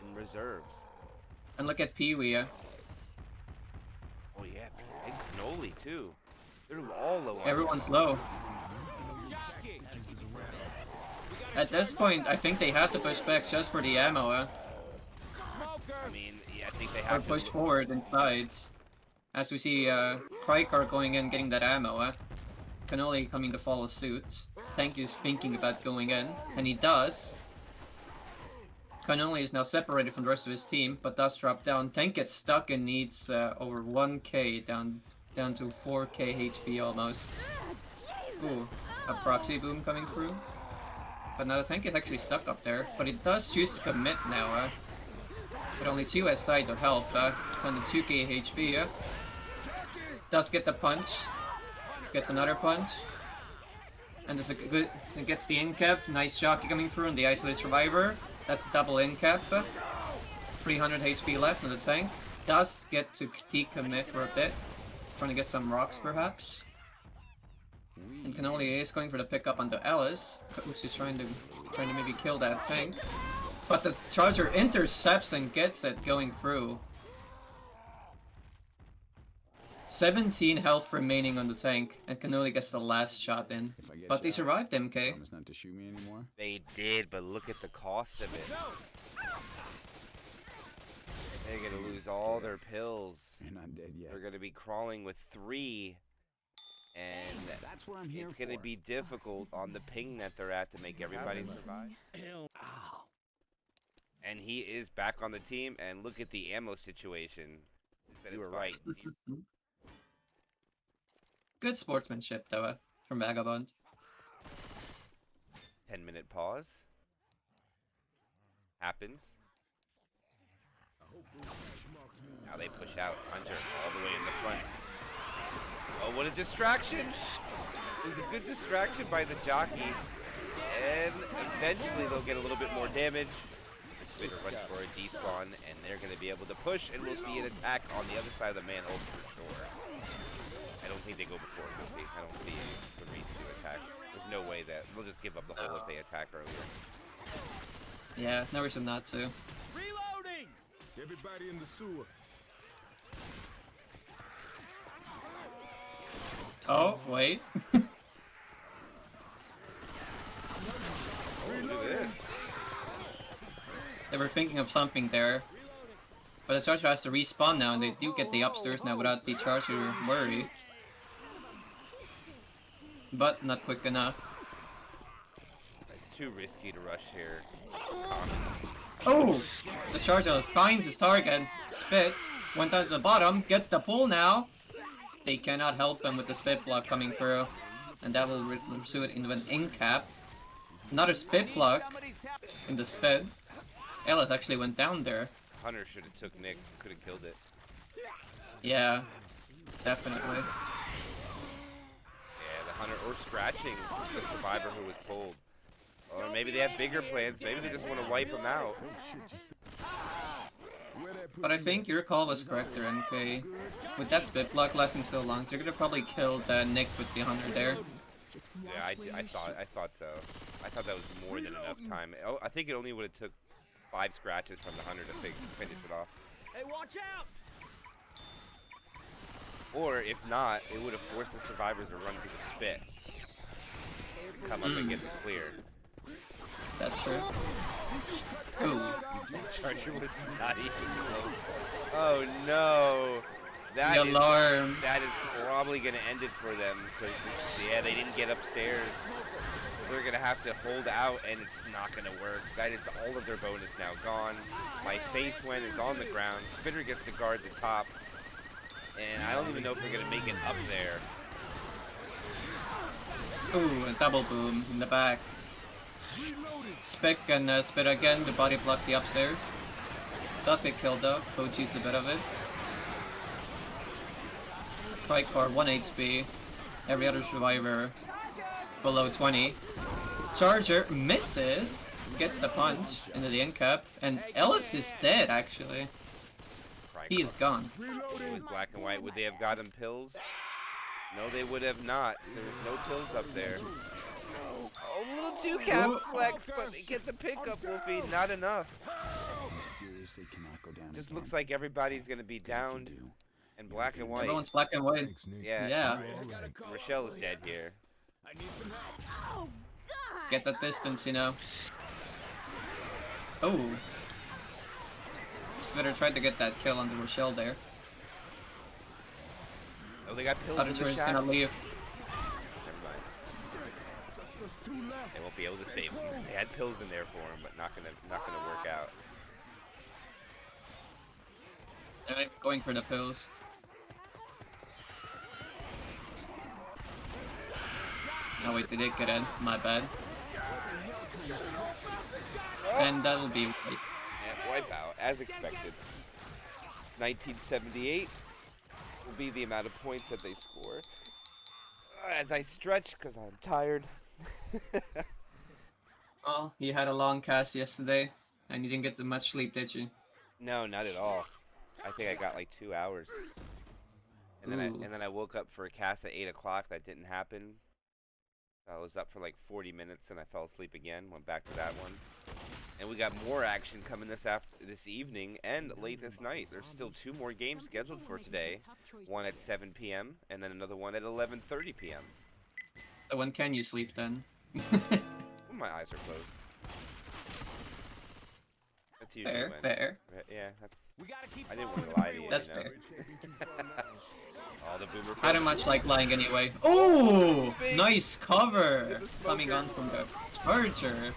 in reserves. And look at Pee-wee. Oh yeah, and Cannoli too. They're all low. Everyone's low. At this point, I think they have to push back just for the ammo. I mean, yeah, I think they Or have push to. forward and sides. As we see Krykar going in, getting that ammo. Cannoli coming to follow suit. Tank is thinking about going in, and he does. Cannoli is now separated from the rest of his team, but does drop down. Tank gets stuck and needs over 1k, down to 4k HP almost. Ooh, a proxy boom coming through. But now the tank is actually stuck up there, but it does choose to commit now. With only 2 SI to help, on the 2k HP. Does get the punch. Gets another punch. And there's a good... It gets the in-cap. Nice jockey coming through and the isolated survivor. That's a double in-cap. 300 HP left on the tank. Does get to decommit for a bit. Trying to get some rocks perhaps. And Cannoli is going for the pickup onto Alice, which is trying to maybe kill that tank. But the charger intercepts and gets it going through. 17 health remaining on the tank, and Cannoli gets the last shot in. But they survived MK. Promise not to shoot me anymore. They did, but look at the cost of it. They're gonna lose all their pills. You're not dead yet. They're gonna be crawling with 3. And That's what I'm here it's gonna for. be difficult on the ping that they're at to make everybody survive. And he is back on the team, and look at the ammo situation. You were right. Good sportsmanship though, from Vagabond. 10-minute pause. Happens. Now they push out Hunter all the way in the front. Oh, what a distraction! It was a good distraction by the jockey. And eventually they'll get a little bit more damage. The Spitter runs for a despawn, and they're going to be able to push, and we'll see an attack on the other side of the manhole for sure. I don't think they go before Wolfi. I don't see the reason to attack. There's no way that they'll just give up the hole if they attack earlier. Yeah, no reason not to. Reloading! Everybody in the sewer. Oh, wait. Oh, look at this. They were thinking of something there. But the charger has to respawn now, and they do get the upstairs now without the charger worry. But not quick enough. It's too risky to rush here. Oh! The charger finds his target, spit, went down to the bottom, gets the pull now. They cannot help him with the spit block coming through. And that will pursue it into an in-cap. Another spit block in the spit. Ellis actually went down there. Hunter should have took Nick. Could have killed it. Yeah, definitely. scratching the survivor who was pulled. Or maybe they have bigger plans. Maybe they just want to wipe him out. But I think your call was correct there, MK. With that spit block lasting so long, they're gonna probably kill Nick with the hunter there. Yeah, I thought so. I thought that was more than enough time. Oh, I think it only would have took 5 scratches from the hunter to finish it off. Hey, watch out! Or if not, it would have forced the survivors to run through the spit, come up and get them cleared. That's true. Ooh. Charger was not even close. Oh no! The alarm. That is probably going to end it for them, because yeah, they didn't get upstairs. They're going to have to hold out, and it's not going to work. That is all of their bonus now gone. My face win is on the ground. Spitter gets to guard the top, and I don't even know if we're going to make it up there. Ooh, a double boom in the back. Spick and Spit again, the body block the upstairs. Does get killed though, Coach eats a bit of it. Tricar 1 HP, every other survivor below 20. Charger misses, gets the punch into the end cap, and Ellis is dead actually. He is gone. It was black and white. Would they have gotten pills? No, they would have not. There was no pills up there. Oh, a little 2-cap flex, but they get the pickup, Wolfi. Not enough. You seriously cannot go down. Just again. looks like everybody's going to be down and black and white. Everyone's black and white. Yeah. Yeah. Rochelle is dead here. I need some help. Get that distance, you know. Oh. Spitter tried to get that kill on the Rochelle there. Oh, they got pills in Auditor the is shack. gonna leave. Never mind. They won't be able to save him. They had pills in there for him, but not gonna work out. They're going for the pills. Oh wait, they did get in. My bad. And that'll be And wipeout, as expected. 1978 will be the amount of points that they score. As I stretch, because I'm tired. Well, you had a long cast yesterday, and you didn't get much sleep, did you? No, not at all. I think I got like 2 hours. And then I woke up for a cast at 8 o'clock. That didn't happen. I was up for like 40 minutes and I fell asleep again. Went back to that one. And we got more action coming this evening and late this night. There's still 2 more games scheduled for today. One at 7 p.m. and then another one at 11:30 p.m. So when can you sleep then? When my eyes are closed. That's usually Fair, when. fair. Yeah, that's, We gotta keep I didn't want to lie to you. That's you know? fair. All the boomer. I don't much like lying anyway. Oh, big. nice cover Get the coming smoker. on from the Charger.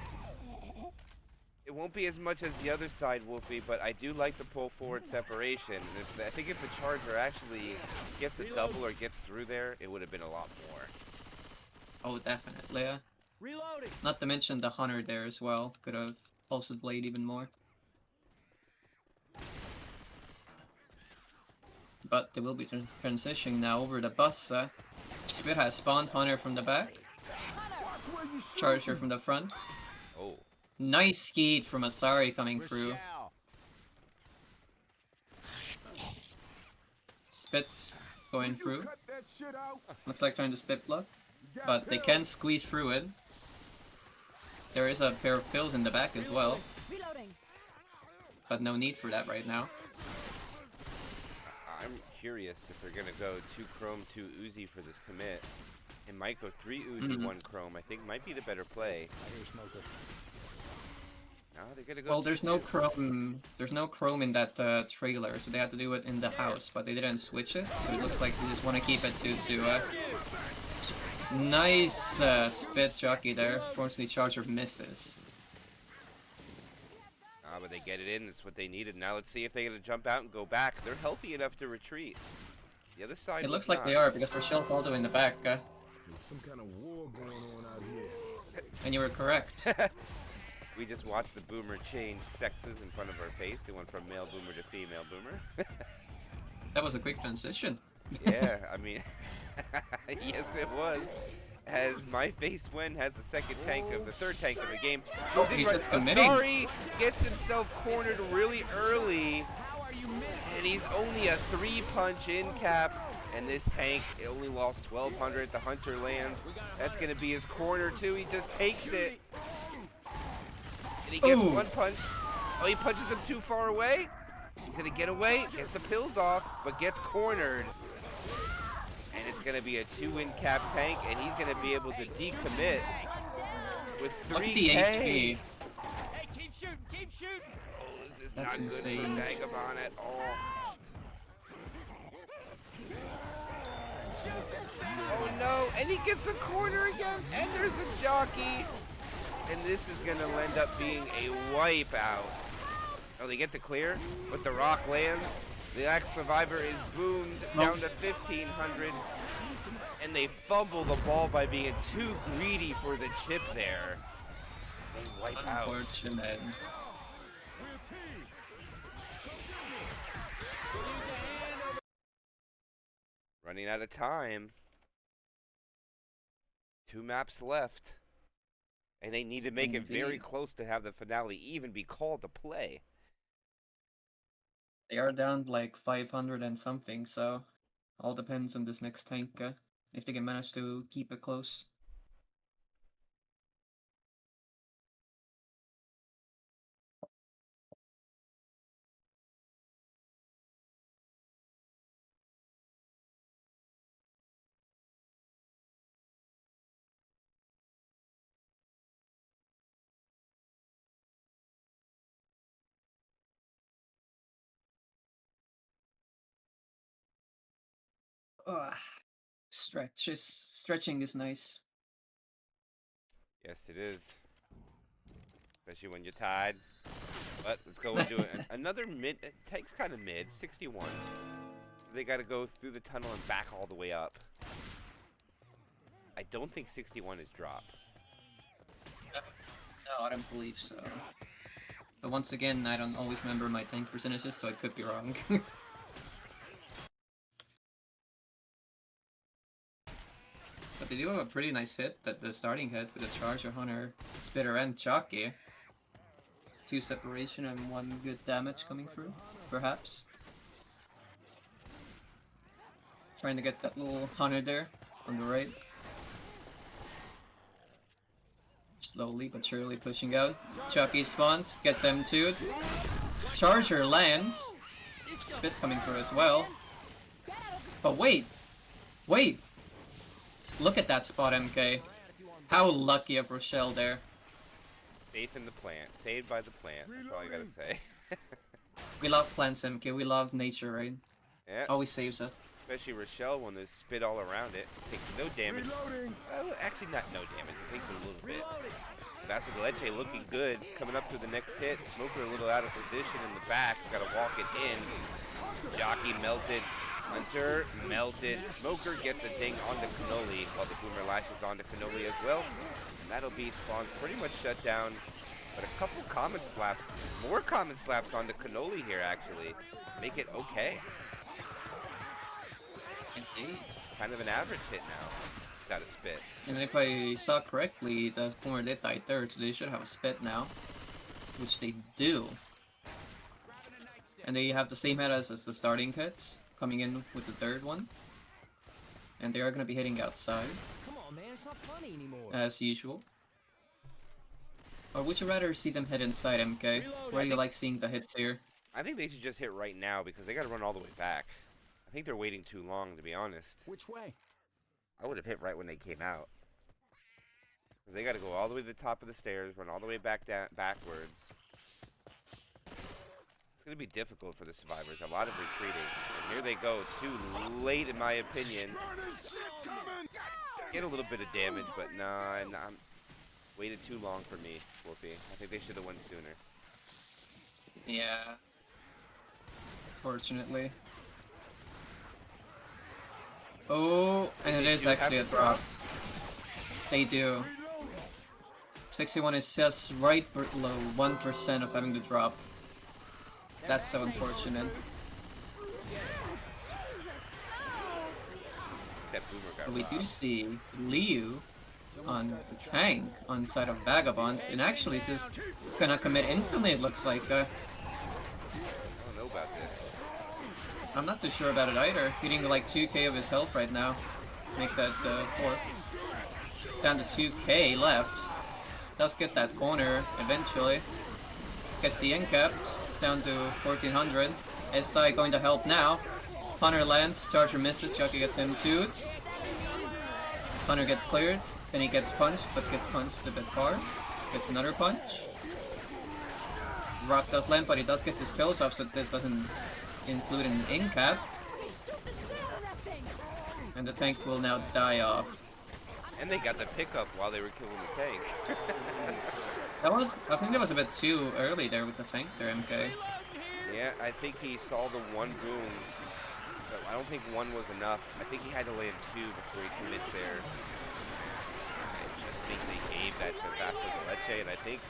It won't be as much as the other side, Wolfie, but I do like the pull forward separation. I think if the Charger actually gets a double or gets through there, it would have been a lot more. Oh, definitely. Yeah. Reloading. Not to mention the Hunter there as well. Could have also delayed even more. But they will be transitioning now over the bus. Spit has spawned Hunter from the back. Charger from the front. Oh. Nice skeet from Asari coming through. Rochelle. Spit going through. Looks like trying to spit block. But they can squeeze through it. There is a pair of pills in the back as well. Reloading. But no need for that right now. I'm curious if they're gonna go 2 Chrome, 2 Uzi for this commit. It might go 3 Uzi, 1 Chrome. I think might be the better play. I hear smoker. No, they're gonna go. Well, 2 there's no Uzi. chrome. There's no chrome in that trailer, so they had to do it in the house, but they didn't switch it. So it looks like they just want to keep it to. Nice spit jockey there. Unfortunately, Charger misses. But they get it in. That's what they needed. Now let's see if they're gonna jump out and go back. They're healthy enough to retreat. The other side. It was looks like not. they are because Rochelle Faldo in the back, There's some kind of war going on out here. and you were correct. We just watched the boomer change sexes in front of our face. They went from male boomer to female boomer. That was a quick transition. Yeah, I mean, yes, it was. as My Face When has the second tank of the third tank of the game. Oh, Moving he's right- committing. Asari gets himself cornered really early, and he's only a 3-punch in cap. And this tank only lost 1,200. The Hunter lands. That's gonna be his corner too. He just takes it, and he gets Ooh. 1 punch. Oh, he punches him too far away. He's gonna get away, gets the pills off, but gets cornered. And it's gonna be a 2-win cap tank, and he's gonna be able to decommit with Look at 3K. the HP. Hey, keep shooting, keep shooting. Oh, this is That's not insane. good for Vagabond at all. Oh no, and he gets a corner again, and there's a jockey. And this is gonna end up being a wipeout. Oh, they get the clear, but the rock lands. The Axe Survivor is boomed down to 1,500. And they fumble the ball by being too greedy for the chip there. They wipe out. Unfortunate. Running out of time. 2 maps left. And they need to make it very Indeed. close to have the finale even be called to play. They are down like 500 and something, so all depends on this next tank, if they can manage to keep it close. Ugh. Stretching is nice. Yes, it is. Especially when you're tied. But let's go and do it. Another mid. It takes kind of mid. 61. They got to go through the tunnel and back all the way up. I don't think 61 is dropped. No, I don't believe so. But once again, I don't always remember my tank percentages, so I could be wrong. But they do have a pretty nice hit, that the starting hit with the Charger, Hunter, Spitter, and Chalky. 2 separation and 1 good damage coming through, perhaps. Trying to get that little Hunter there on the right. Slowly but surely pushing out. Chucky spawns, gets M2'd. Charger lands. Spit coming through as well. But wait! Wait! Look at that spot, MK. How lucky of Rochelle there. Faith in the plant. Saved by the plant. That's all I gotta say. We love plants, MK. We love nature, right? Yeah. Always saves us. Especially Rochelle when there's spit all around it. Takes no damage. Reloading. Actually, not no damage. It takes a little bit. Vaso de Leche looking good. Coming up to the next hit. Smoker a little out of position in the back. Gotta walk it in. Jockey melted. Hunter melted. Smoker gets a ding on the Cannoli while the Boomer lashes on the Cannoli as well. And that'll be Spawn's pretty much shut down. But a couple common slaps. More common slaps on the Cannoli here, actually. Make it okay. Indeed. Kind of an average hit now. Got a spit. And if I saw correctly, the former did die third, so they should have a spit now. Which they do. And they have the same head as the starting hits, coming in with the third one. And they are going to be hitting outside, Come on, man, it's not funny anymore. as usual. Or would you rather see them hit inside, MK? Where do you like seeing the hits here? I think they should just hit right now because they got to run all the way back. I think they're waiting too long, to be honest. Which way? I would have hit right when they came out. Because they got to go all the way to the top of the stairs, run all the way back down, backwards. It's going to be difficult for the survivors. A lot of retreating. And here they go, too late in my opinion. Get a little bit of damage, but nah, waited too long for me, Wolfi. I think they should have won sooner. Yeah. Fortunately. Oh, and it They is do have actually a the drop. They do. 61 is just right below 1% of having the drop. That's so unfortunate. That Boomer got But we do robbed. see Liu on the tank on the side of Vagabond, and actually is just gonna commit instantly, it looks like. I don't know about this. I'm not too sure about it either. Hitting like 2k of his health right now. Make that 4. Down to 2k left. Does get that corner eventually. Gets the incapped. Down to 1400. SI going to help now. Hunter lands, Charger misses, Jockey gets him too. Hunter gets cleared, then he gets punched, but gets punched a bit far. Gets another punch. Rock does land, but he does get his pills off, so this doesn't include an incap. And the tank will now die off. And they got the pickup while they were killing the tank. I think that was a bit too early there with the tank there, MK. Yeah, I think he saw the one boom. But I don't think one was enough. I think he had to land 2 before he commits there. I just think they gave that to Vaso de Leche, and I think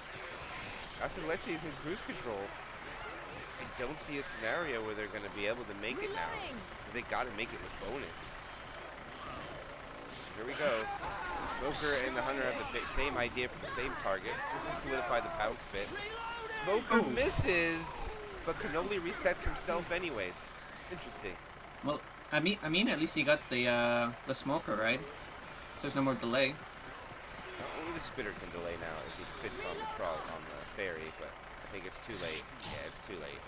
Vaso de Leche is in cruise control. I don't see a scenario where they're going to be able to make it now. They got to make it with bonus. Here we go. Smoker and the Hunter have the same idea for the same target. Just to solidify the pound spit. Smoker misses, but Cannoli resets himself anyways. Interesting. Well, I mean, at least he got the smoker, right? So there's no more delay. Only the spitter can delay now if he spits on the ferry, but I think it's too late. Yeah, it's too late.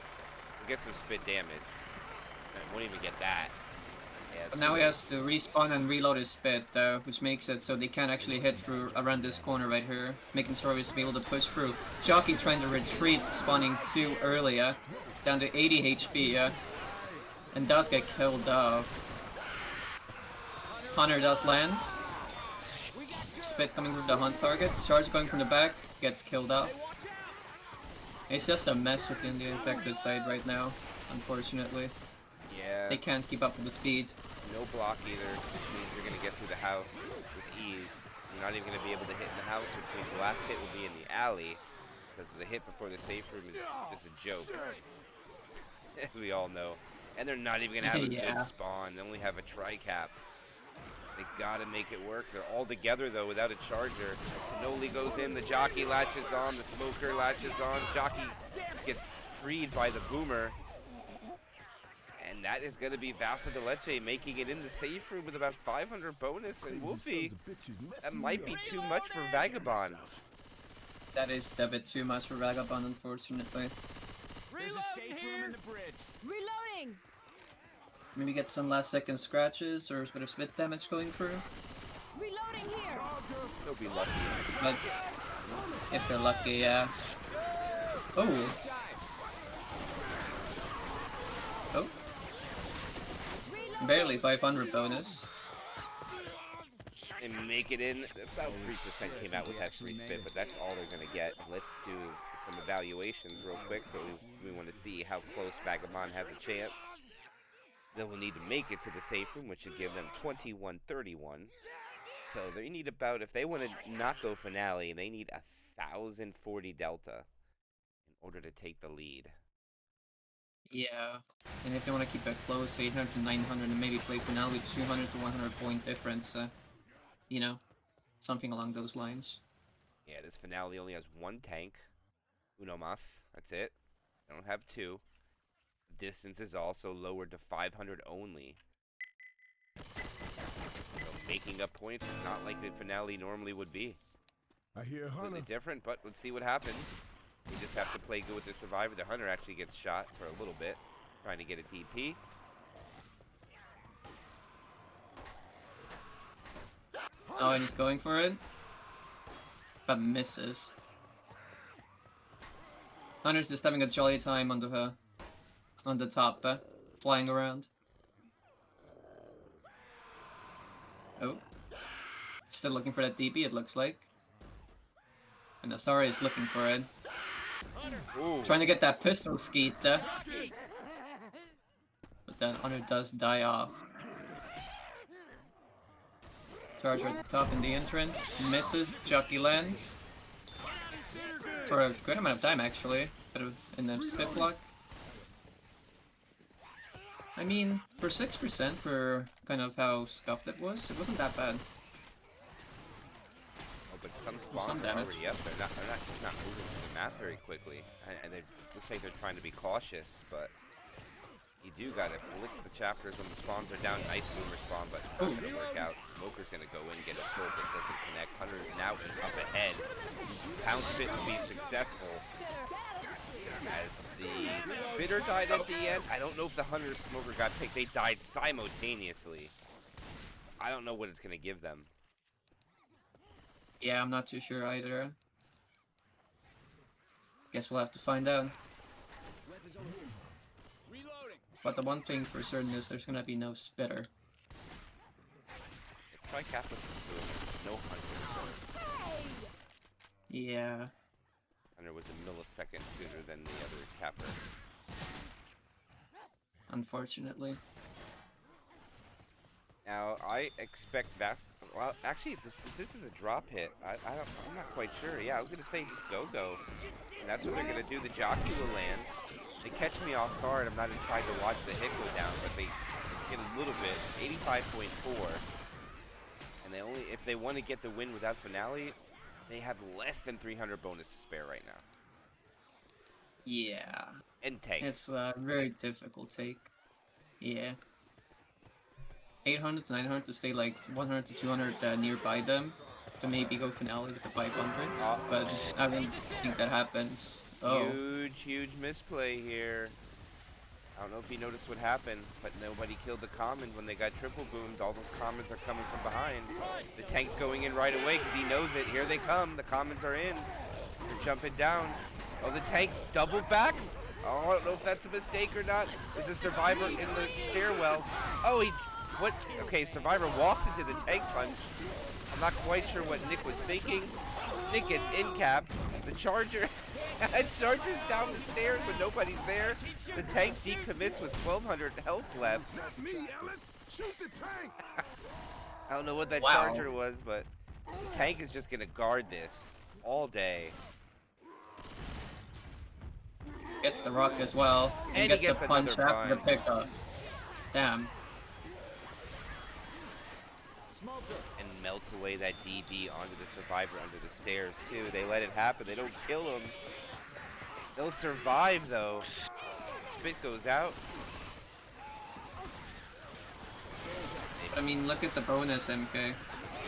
We'll get some spit damage. And won't even get that. Yeah, But now he has to respawn and reload his spit, which makes it so they can't actually hit through around this corner right here, making sure he's be able to push through. Jockey trying to retreat, spawning too early, down to 80 HP, and does get killed off. Hunter does land. Spit coming from the hunt target. Charge going from the back, gets killed off. It's just a mess within the infected side right now, unfortunately. Yeah. They can't keep up with the speed. No block either, which means you're going to get through the house with ease. You're not even going to be able to hit in the house, which means the last hit will be in the alley, because the hit before the safe room is just a joke. As we all know. And they're not even going to have a good spawn. They only have a tri-cap. They got to make it work. They're all together, though, without a charger. Cannoli goes in, the Jockey latches on, the Smoker latches on. Jockey gets freed by the Boomer. And that is going to be Vaso de Leche making it in the safe room with about 500 bonus. And Wolfi, that might be too much for Vagabond. That is a bit too much for Vagabond, unfortunately. There's a safe room in the bridge. Reloading! Maybe get some last second scratches or a bit of spit damage going through. Reloading here! They'll be lucky. But if they're lucky, yeah. Oh! Oh! Barely 500 bonus. And make it in. About 3% came out with that free spit, but that's all they're going to get. Let's do some evaluations real quick, so we want to see how close Vagabond has a chance. They will need to make it to the safe room, which should give them 21-31. So they need about, if they want to not go finale, they need 1,040 delta in order to take the lead. Yeah. And if they want to keep it close, 800 to 900, and maybe play finale with 200 to 100 point difference, you know, something along those lines. Yeah, this finale only has one tank. Uno mas. That's it. They don't have two. The distance is also lowered to 500 only. So making up points is not like the finale normally would be. I hear Completely Hunter. different, but let's see what happens. We just have to play good with the survivor. The Hunter actually gets shot for a little bit, trying to get a DP. Oh, and he's going for it, but misses. Hunter's just having a jolly time on the top, flying around. Oh, still looking for that DP, it looks like. And Asari is looking for it. Ooh. Trying to get that pistol skeet, but then Hunter does die off. Charger at the top in the entrance, misses, Jockey lands. For a good amount of time, actually. Bit of in the spit block. I mean, for 6% for kind of how scuffed it wasn't that bad. but some spawns some are damage. already up there. They're not just not moving to the map very quickly, and they looks like they're trying to be cautious, but you do gotta blitz the chapters when the spawns are down. Nice boomer spawn, but it's not gonna work out. Smoker's gonna go in, get a kill, but doesn't connect. Hunter is now up ahead. Pounce fit to be successful. As the spitter died at the end, I don't know if the Hunter and Smoker got picked. They died simultaneously. I don't know what it's gonna give them. Yeah, I'm not too sure either. Guess we'll have to find out. Weapons over here. Reloading. But the one thing for certain is there's gonna be no spitter. Try Catholicism. No Hunter. Yeah. Hunter was a millisecond sooner than the other capper. Unfortunately. Now I expect Vaso. Well, actually, this is a drop hit. I'm not quite sure. Yeah, I was gonna say just go, and that's what they're gonna do. The jockey will land. They catch me off guard. I'm not inside to watch the hit go down, but they get a little bit. 85.4, and they only if they want to get the win without finale, they have less than 300 bonus to spare right now. Yeah. And tank. It's a very difficult take. Yeah. 800 to 900 to stay like 100 to 200 nearby them to maybe go finale with the 500s, but I don't think that happens. Oh. Huge misplay here. I don't know if you noticed what happened, but nobody killed the common when they got triple boomed. All those commons are coming from behind. The tank's going in right away because he knows it. Here they come. The commons are in. They're jumping down. Oh, the tank double backs. Oh, I don't know if that's a mistake or not. There's a survivor in the stairwell. Oh, what? Okay, survivor walks into the tank punch. I'm not quite sure what Nick was thinking. Nick gets in capped. The charger charges down the stairs when nobody's there. The tank decommits with 1,200 health left. Not me, Ellis. Shoot the tank. I don't know what that Wow. charger was, but the tank is just gonna guard this all day. Gets the rock as well. And gets he gets the punch another after the bind. pickup. Damn. Smoker. And melts away that DB onto the survivor under the stairs too. They let it happen. They don't kill him. They'll survive though. Spit goes out. I mean, look at the bonus, MK.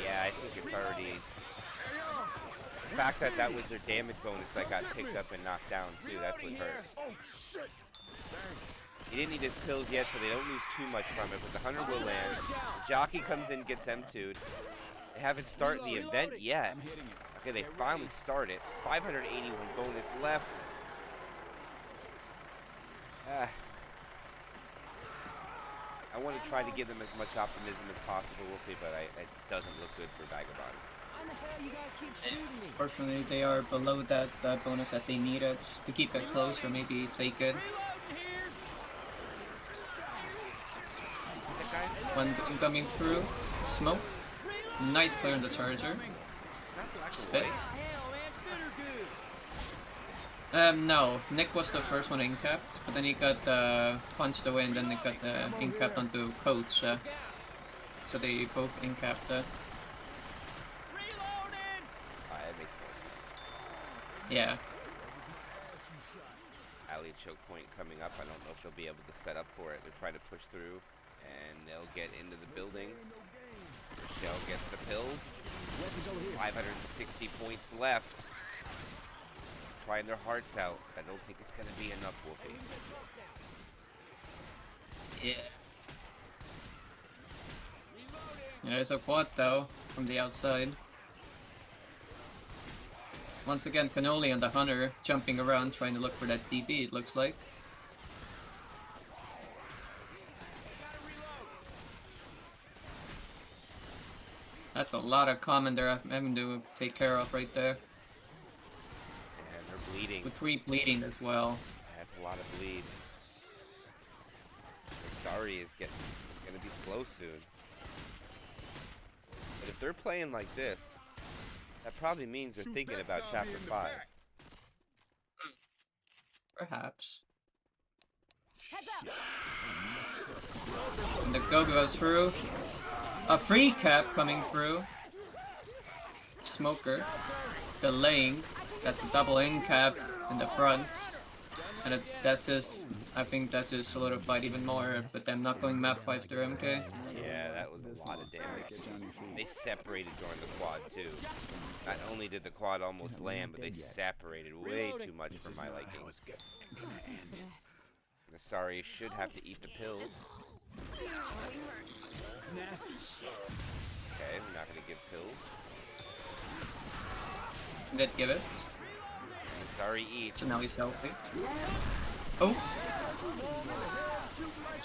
Yeah, I think it's already. The fact that that was their damage bonus that got picked up and knocked down too. That's what hurt. Oh shit. He didn't need his kills yet, so they don't lose too much from it. But the Hunter will land. Jockey comes in, gets M2'd. They haven't started the event yet. I'm hitting it. Okay, they finally start it. 581 bonus left. I want to try to give them as much optimism as possible, Wolfi, but it doesn't look good for Vagabond. Why the hell you guys keep shooting me? Personally, they are below that bonus that they needed to keep it close or maybe take it. One coming through. Smoke. Nice clear on the charger. Spit. No. Nick was the first one in-capped, but then he got punched away and then he got in-capped onto Coach. So they both in-capped. That makes more sense. Yeah. Alley choke point coming up. I don't know if they'll be able to set up for it. They're trying to push through, and they'll get into the building. Rochelle gets the pills. 560 points left. Trying their hearts out. I don't think it's going to be enough, Wolfi. Yeah. There's a quad though, from the outside. Once again, Cannoli and the Hunter jumping around trying to look for that DB, it looks like. That's a lot of common they're having to take care of right there. And they're bleeding. With 3 bleeding as well. That's a lot of bleed. Dari is going to be slow soon. But if they're playing like this, that probably means they're thinking about Chapter 5. Perhaps. Heads up! And the go goes through. A free cap coming through. Smoker. Delaying. That's a double in cap in the front. And that's just, I think that's just solidified even more, but them not going map 5 through MK. Yeah, that was a lot of damage. They separated during the quad too. Not only did the quad almost land, but they separated way too much for my liking. Nasari should have to eat the pills. Okay, we're not gonna give pills. Did give it. Nasari eats. So now he's healthy. Oh!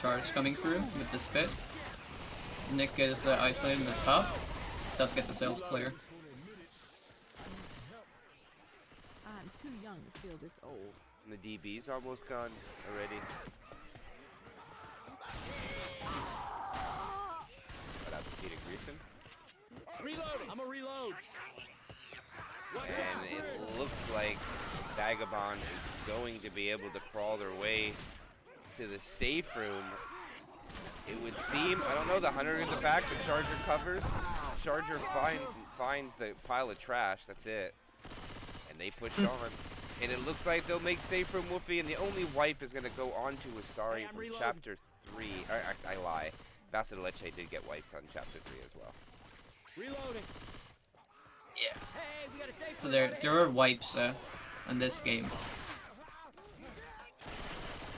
Charge coming through with the spit. Nick is isolated in the top. Does get the self clear. I'm too young to feel this old. And the DB's almost gone already. Shout out to Peter Greason. Reloading. I'm a reload. And it looks like Vagabond is going to be able to crawl their way to the safe room. It would seem, I don't know, the Hunter in the back, the Charger covers. Charger finds the pile of trash, that's it. And they push on. And it looks like they'll make safe room Wolfi, and the only wipe is going to go on to Asari from Chapter 3. I lie. Vaso de Leche did get wiped on Chapter 3 as well. Reloading. Yeah. Hey, we got a safe So there were wipes in this game.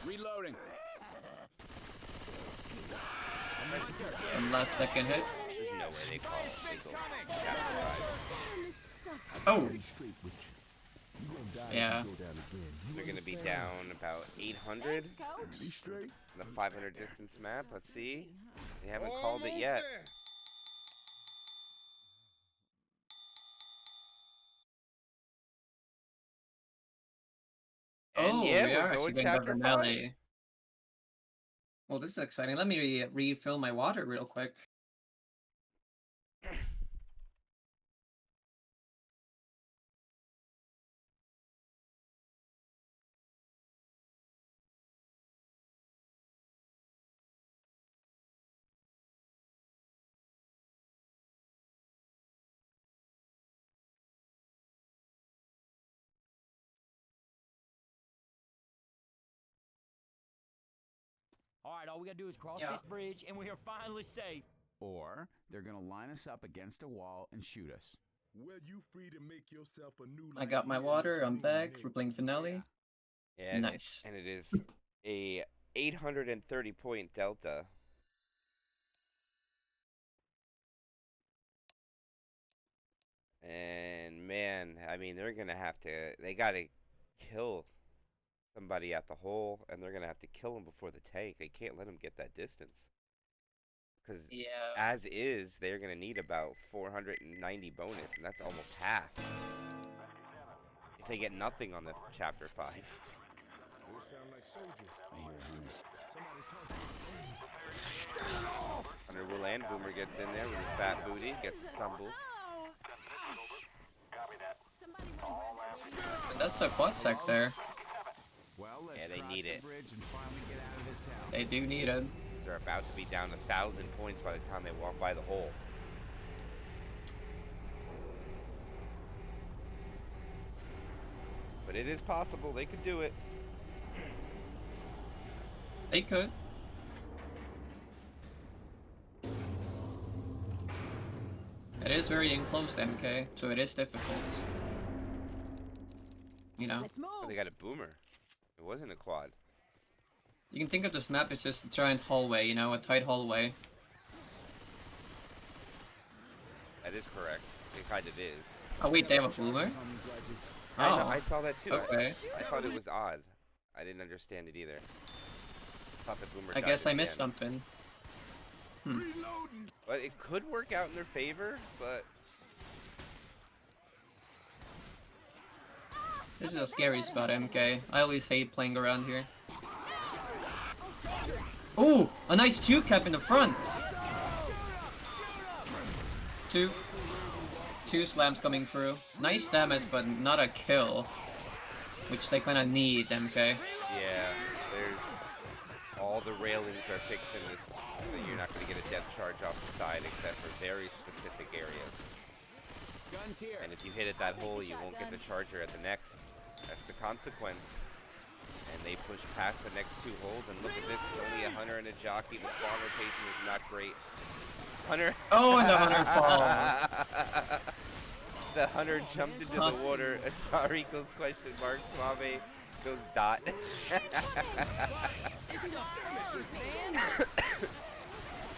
Reloading. Some last second hit. There's no way they call a single Chapter 5. Oh! Yeah. Yeah. They're going to be down about 800. Be straight. The 500 distance map, let's see. They haven't called it yet. And Oh, yeah, we we're are actually going going to Chapter 5. finale. Well, this is exciting. Let me refill my water real quick. All right, all we gotta do is cross Yeah. this bridge, and we are finally safe. Or they're gonna line us up against a wall and shoot us. Well, you free to make yourself a new I got my life water. here in I'm this back new for playing finale. Yeah, and Nice. and it is a 830 point delta. And man, I mean, they're gonna have to. They gotta kill somebody at the hole, and they're gonna have to kill him before the tank. They can't let him get that distance. Because Yeah. as is, they're gonna need about 490 bonus, and that's almost half. If they get nothing on the Chapter 5. Those sound like soldiers. I hear him. Somebody talking. Under will land, Boomer gets in there with his fat booty, gets a stumble. And that's a quad sec there. Well, let's Yeah, they cross need the it. bridge and finally get out of this hell. They do need it. They're about to be down 1,000 points by the time they walk by the hole. But it is possible they could do it. They could. It is very enclosed MK, so it is difficult. You know? Let's move. But they got a boomer. It wasn't a quad. You can think of this map as just a giant hallway, you know, a tight hallway. That is correct. It kind of is. Oh wait, they have a boomer? On these ledges. I, know, Oh, I saw that too. okay. I thought it was odd. I didn't understand it either. Thought the boomer I died guess at I the missed end. something. But it could work out in their favor, but This is a scary spot, MK. I always hate playing around here. Ooh, a nice Q cap in the front. Two slams coming through. Nice damage, but not a kill, which they kind of need, MK. yeah, there's all the railings are fixed in this, so you're not going to get a depth charge off the side except for very specific areas. Guns here. And if you hit at that hole, you won't get the charger at the next. That's the consequence. And they push past the next two holes, and look at this, it's only a hunter and a jockey. The spawn rotation is not great. Hunter. Oh, and the hunter falls. The hunter jumped into the water. Sorry goes question mark. Suave goes dot.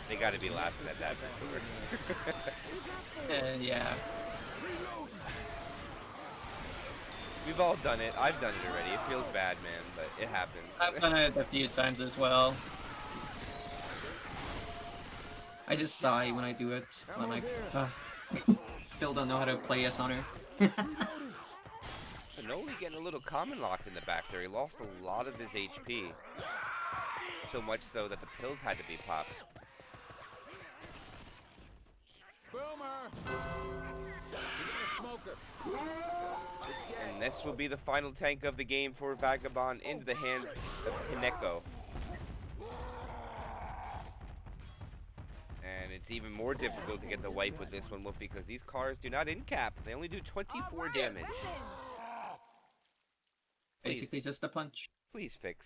They gotta be laughing at that for sure. Yeah. We've all done it. I've done it already. It feels bad, man, but it happens. I've done it a few times as well. I just sigh when I do it. I'm like, still don't know how to play as Hunter. Panoli getting a little common locked in the back there. He lost a lot of his HP. So much so that the pills had to be popped. Boomer. Smoker. And this will be the final tank of the game for Vagabond into the hands of Kaneko. And it's even more difficult to get the wipe with this one, Wolfi, because these cars do not in-cap. They only do 24 damage. Basically just a punch. Please fix.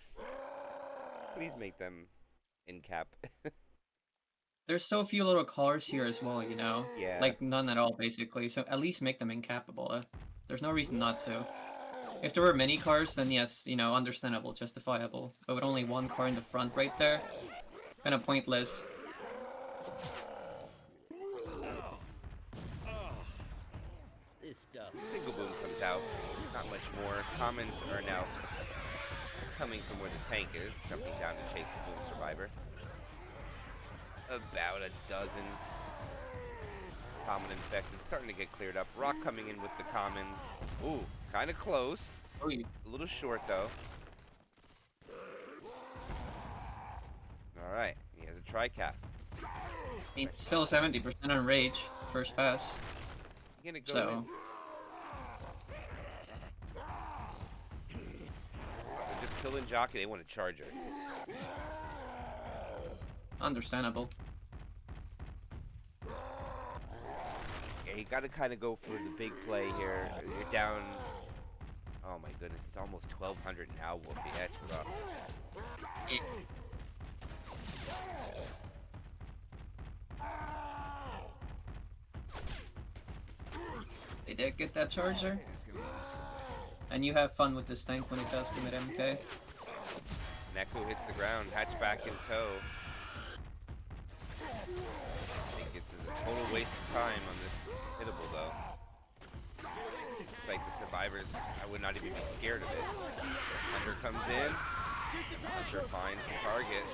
Please make them in-cap. There's so few little cars here as well, you know? Yeah. Like, none at all, basically. So at least make them incapable. There's no reason not to. If there were many cars, then yes, you know, understandable, justifiable. But with only one car in the front right there, kind of pointless. This stuff. Single boom comes out. Not much more. Commons are now coming from where the tank is, jumping down to chase the boom survivor. About a dozen common infections starting to get cleared up. Rock coming in with the commons. Ooh, kind of close. Oh, A little short though. All right, he has a tri-cap. he's still 70% on rage, first pass. He's gonna go So, in. They're just killing jockey. They want a charger. understandable. Yeah, you gotta kind of go for the big play here. You're down. Oh my goodness, it's almost 1,200 now, Wolfi. That's rough. They did get that charger. And you have fun with this tank when it does commit MK. Neko hits the ground, hatchback in tow. I think it's a total waste of time on this hittable though. Looks like the survivors, I would not even be scared of it. Hunter comes in. Hunter finds the target.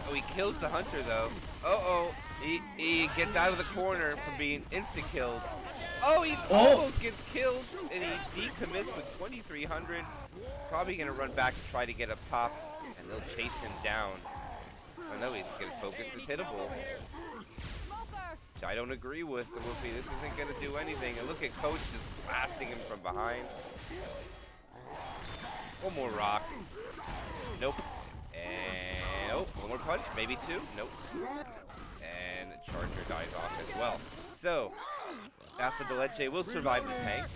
Oh, he kills the Hunter though. Uh-oh. He gets out of the corner from being insta-killed. Oh, he almost gets killed, and he decommits with 2,300. Probably going to run back and try to get up top, and they'll chase him down. I know he's going to focus this hittable. Which I don't agree with. The Wolfi, this isn't going to do anything. And look at Coach just blasting him from behind. One more rock. Nope. And, oh, one more punch. Maybe two. Nope. And the Charger dies off as well. So, Vaso de Leche will survive the tank,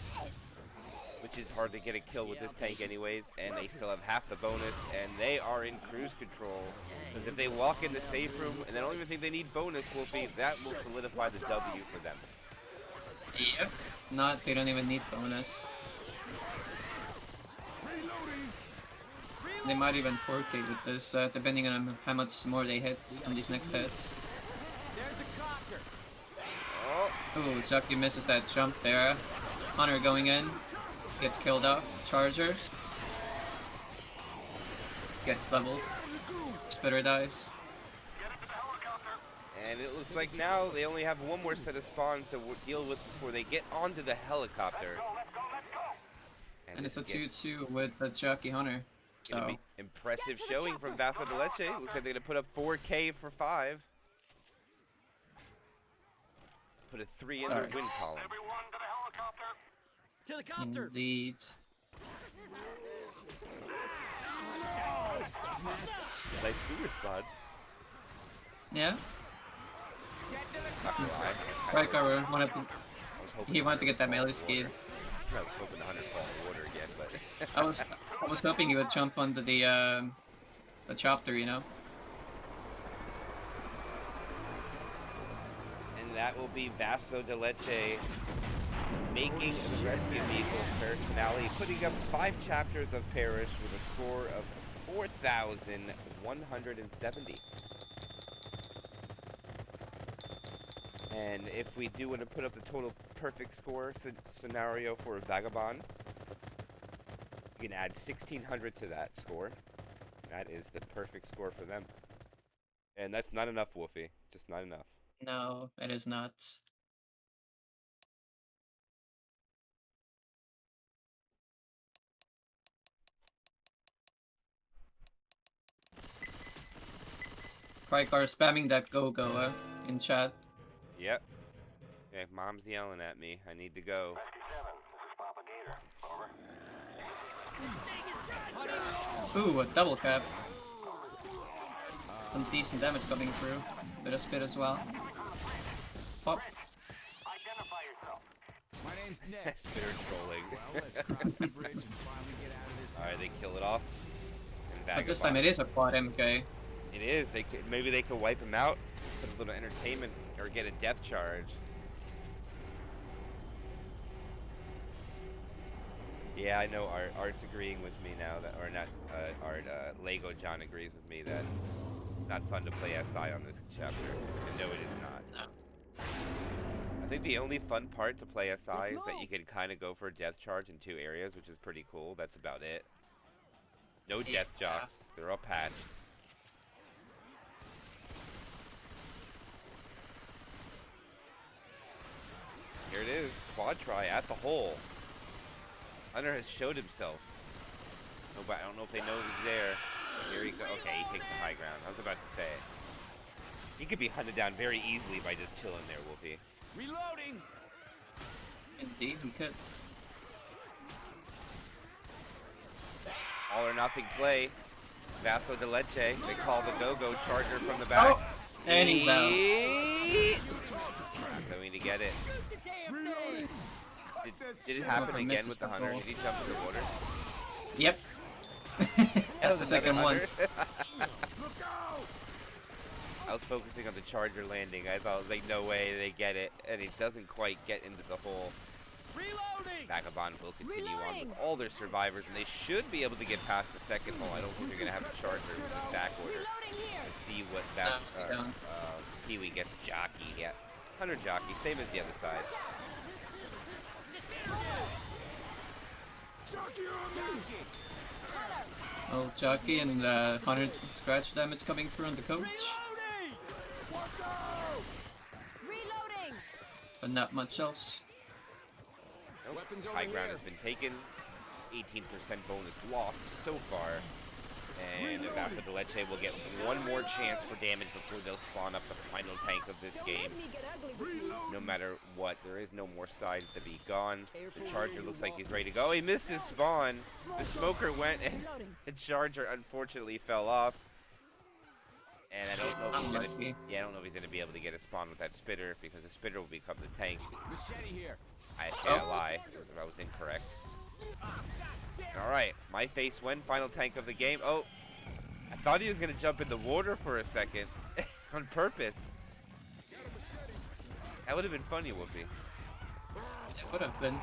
which is hard to get a kill with this tank anyways, and they still have half the bonus, and they are in cruise control. Because if they walk in the safe room, and I don't even think they need bonus, Wolfi, that will solidify the W for them. Yep. Not, they don't even need bonus. They might even 4K with this, depending on how much more they hit on these next hits. Ooh, Chucky misses that jump there. Hunter going in. Gets killed off. Charger. Gets leveled. Spitter dies. And it looks like now they only have one more set of spawns to deal with before they get onto the helicopter. And it's a 2-2 with the Chucky Hunter. Gonna So, be impressive showing from Vaso de Leche. Looks like they're gonna put up 4K for 5. Put a 3 in their win column. To the copter. indeed. Nice boomer spot. Yeah? Not gonna lie. Right cover wanted to, I was hoping he the wanted to get that Hunter melee fall in the speed. water. I was hoping the Hunter fall in the water again, but I was hoping he would jump onto the chopper, you know. and that will be Vaso de Leche making the rescue vehicle Parish finale, putting up 5 chapters of Parish with a score of 4,170. And if we do want to put up the total perfect score scenario for Vagabond, you can add 1,600 to that score. That is the perfect score for them. And that's not enough, Wolfi. Just not enough. No, it is not. Crykar spamming that go-go in chat. Yep. Yeah, Mom's yelling at me. I need to go. Ooh, a double cap. Some decent damage coming through. Bit of spit as well. Pop. My name's Nick. Spitter trolling. Well, let's cross the bridge and finally get out of this. Alright, they kill it off. And But this Vagabond. time it is a quad MK. It is. Maybe they could wipe him out, put a little entertainment, or get a death charge. Yeah, I know Art's agreeing with me now that, or not Art, Lego John agrees with me that it's not fun to play SI on this chapter. And no, it is not. No. I think the only fun part to play SI is that you can kind of go for a death charge in 2 areas, which is pretty cool. That's about it. No death jocks. They're all patched. Here it is. Quad try at the hole. Hunter has showed himself. Nobody, I don't know if they know he's there. Here he goes. Okay, he takes the high ground. I was about to say. He could be hunted down very easily by just chilling there, Wolfi. Reloading. Indeed, we could. All or nothing play. Vaso de Leche. They call the go-go charger from the back. Oh! And he's down. Going to get it. Did it happen Wolfi again misses with the the Hunter? goal. Did he jump in the water? Yep. That's the second one. I was focusing on the charger landing. I thought, like, no way they get it. And it doesn't quite get into the hole. Reloading. Vagabond will continue on with all their survivors, and they should be able to get past the second hole. I don't think they're going to have a charger in back order. Let's see what that they don't. Kiwi gets. Jockey, yeah. 100 jockey, same as the other side. Oh, jockey and 100 scratch damage coming through on the coach. Reloading! But not much else. Nope. Weapons High over ground here. has been taken. 18% bonus lost so far. And Vaso de Leche will get one more chance for damage before they'll spawn up the final tank of this game. No matter what, there is no more sides to be gone. The charger looks like he's ready to go. He missed his spawn. The smoker went and the charger unfortunately fell off. And I don't know if he's Unlucky. gonna, I don't know if he's gonna be able to get a spawn with that spitter because the spitter will become the tank. Machete here. I can't lie if I was incorrect. Alright, my face win, final tank of the game. Oh, I thought he was going to jump in the water for a second. On purpose. That would have been funny, Wolfi. It would have been.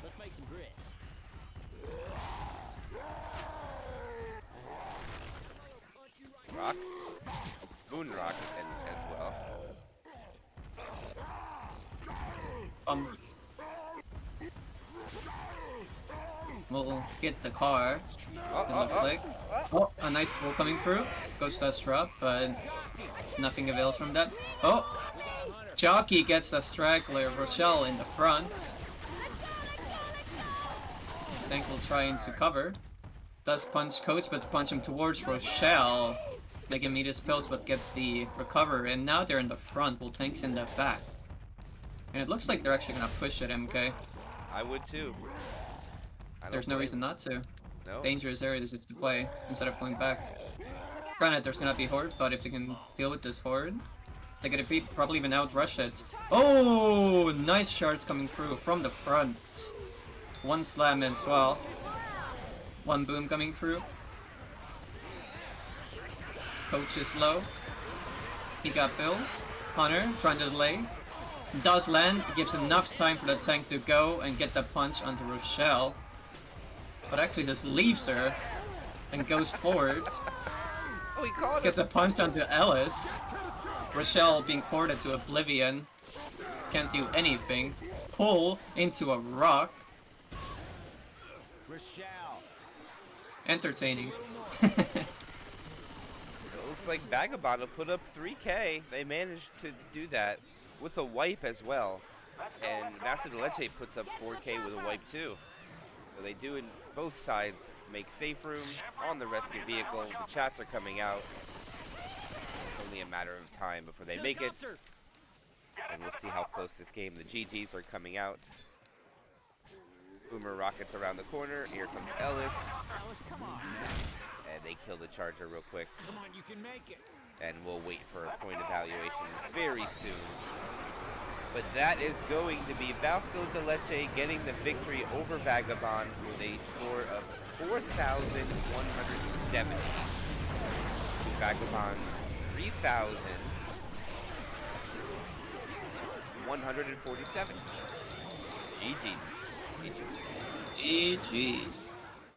Let's make some grits. Rock. Moon rock as well. We'll get the car, Oh, it looks like. Oh, a nice pull coming through. Ghost does drop, but nothing avails from that. Oh! Jockey gets a straggler, Rochelle in the front. Thankful trying to cover. Does punch Coach, but punch him towards Rochelle. Make him eat his pills, but gets the recover. And now they're in the front, while Tank's in the back. And it looks like they're actually gonna push it, MK. I would too. I don't There's no blame reason not to. No. Dangerous areas is to play instead of pulling back. Granted, there's gonna be Horde, but if they can deal with this Horde, they're gonna be probably even outrush it. Oh, nice shards coming through from the front. One slam as well. One boom coming through. Coach is low. He got bills. Hunter trying to delay. Does land, gives enough time for the tank to go and get the punch onto Rochelle. But actually just leaves her and goes forward. Oh, he caught Gets it. a punch onto Ellis. Rochelle being ported to oblivion. Can't do anything. Pull into a rock. Rochelle. Entertaining. It looks like Vagabond will put up 3K. They managed to do that with a wipe as well. And Vaso de Leche puts up 4K with a wipe too. So they do in both sides make safe room on the rescue vehicle. The chats are coming out. It's only a matter of time before they make it. And we'll see how close this game. The GGs are coming out. Boomer rockets around the corner. Here comes Ellis. Alice, come on. And they kill the Charger real quick. Come on, you can make it. And we'll wait for a point evaluation very soon. But that is going to be Vaso de Leche getting the victory over Vagabond with a score of 4,170. Vagabond 3,147. GG. GG. GG's.